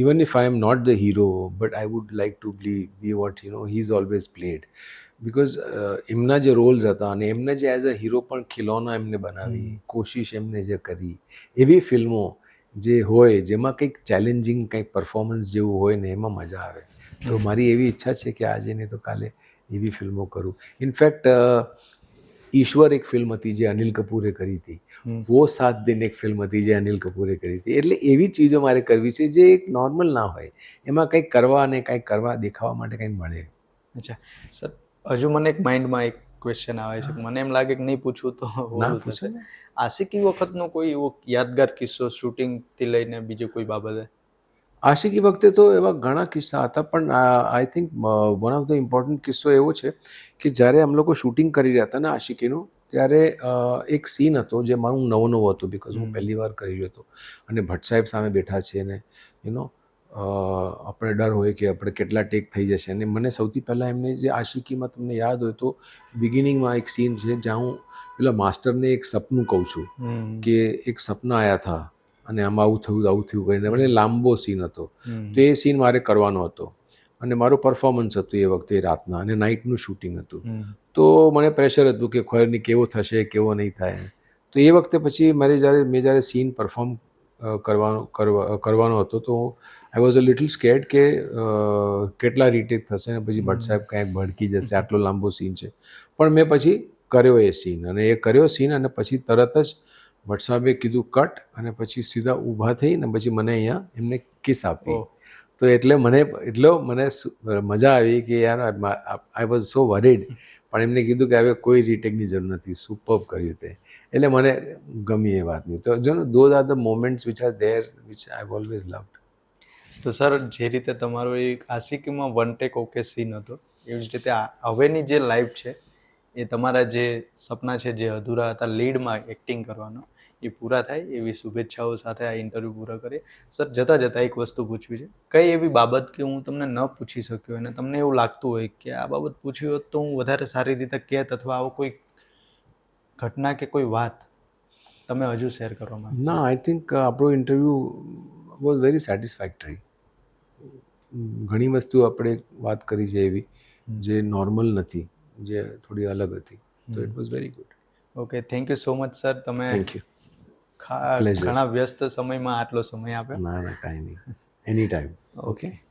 even if I am not the hero, but I would like to be what he is always played. Because એમના જે રોલ્સ હતા, અને એમને જે એઝ અ હીરો પણ ખિલોના એમને બનાવી, કોશિશ એમને જે કરી, એવી ફિલ્મો જે હોય જેમાં કંઈક ચેલેન્જિંગ કંઈક પરફોર્મન્સ જેવું હોય ને, એમાં મજા આવે. તો મારી એવી ઈચ્છા છે કે આજે નહીં તો કાલે એવી ફિલ્મો કરું. ઇનફેક્ટ ઈશ્વર એક ફિલ્મ હતી જે અનિલ કપૂરે કરી હતી, વો 7 દિન એક ફિલ્મ હતી જે અનિલ કપૂરે કરી હતી. એટલે એવી ચીજો મારે કરવી છે જે એક નોર્મલ ના હોય, એમાં કંઈક કરવા અને કંઈક કરવા દેખાવા માટે કંઈક મળે. અચ્છા સર, હજુ મને એક માઇન્ડમાં એક ક્વેશ્ચન આવે છે, મને એમ લાગે કે નહીં પૂછવું તો ઓલું થશે. આશિકી વખતનો કોઈ એવો યાદગાર કિસ્સો, શૂટિંગથી લઈને બીજો કોઈ બાબતે? આશિકી વખતે તો એવા ઘણા કિસ્સા હતા, પણ I think one of the important કિસ્સો એવો છે કે જ્યારે અમે લોકો શૂટિંગ કરી રહ્યા હતા ને આશિકીનું, ત્યારે એક સીન હતો જે મારું નવો હતો, બિકોઝ હું પહેલી વાર કરી રહ્યો હતો, અને ભટ્ટ સાહેબ સામે બેઠા છે, અને આપણે ડર હોય કે આપણે કેટલા ટેક થઈ જશે. અને મને સૌથી પહેલાં એમને જે આશિકીમાં તમને યાદ હોય તો બિગિનિંગમાં એક સીન છે જ્યાં હું પેલા માસ્ટરને એક સપનું કહું છું કે એક સપના આયા હતા અને આમાં આવું થયું કરીને, મને લાંબો સીન હતો. તો એ સીન મારે કરવાનો હતો, અને મારું પરફોર્મન્સ હતું એ વખતે રાતના, અને નાઇટનું શૂટિંગ હતું. તો મને પ્રેશર હતું કે ખબર નહીં કેવો થશે, કેવો નહીં થાય. તો એ વખતે પછી મેં જ્યારે સીન પરફોર્મ કરવાનો હતો, તો I was a little scared કે કેટલા રીટેક થશે, ને પછી ભટ્ટ સાહેબ કાંઈક ભડકી જશે, આટલો લાંબો સીન છે. પણ મેં પછી કર્યો એ સીન, અને એ કર્યો સીન, અને પછી તરત જ ભટ્ટ સાહેબે કીધું કટ, અને પછી સીધા ઊભા થઈ ને પછી મને અહીંયા એમને કિસ આપી. તો એટલે મને મજા આવી કે યાર, આઈ વોઝ સો વરીડ, પણ એમને કીધું કે હવે કોઈ રીટેકની જરૂર નથી, સુપર્બ કર્યું તે. એટલે મને ગમી એ વાતની. તો those are the moments which are there which I have always loved. તો સર, જે રીતે તમારો એક આશિકીમાં વન ટેક ઓકે સીન હતો, એવી જ રીતે હવેની જે લાઈફ છે, એ તમારા જે સપના છે જે અધૂરા હતા લીડમાં એક્ટિંગ કરવાનો, એ પૂરા થાય એવી શુભેચ્છાઓ સાથે આ ઇન્ટરવ્યૂ પૂરો કરીએ. સર, જતાં એક વસ્તુ પૂછવી છે, કઈ એવી બાબત કે હું તમને ન પૂછી શક્યો અને તમને એવું લાગતું હોય કે આ બાબત પૂછી હોત તો હું વધારે સારી રીતે કહેત, અથવા આવો કોઈ ઘટના કે કોઈ વાત તમે હજુ શેર કરવા માંગો? ના, આઈ થિંક આપણો ઇન્ટરવ્યૂ વોઝ વેરી સેટિસ્ફેક્ટરી. ઘણી વસ્તુ આપણે વાત કરી છે એવી જે નોર્મલ નથી, જે થોડી અલગ હતી. તો it was very good. Okay, thank you so much sir. તમે થેન્ક યુ. ઘણા વ્યસ્ત સમયમાં આટલો સમય આપ્યો. ના, કાંઈ નહીં, એની ટાઈમ. ઓકે.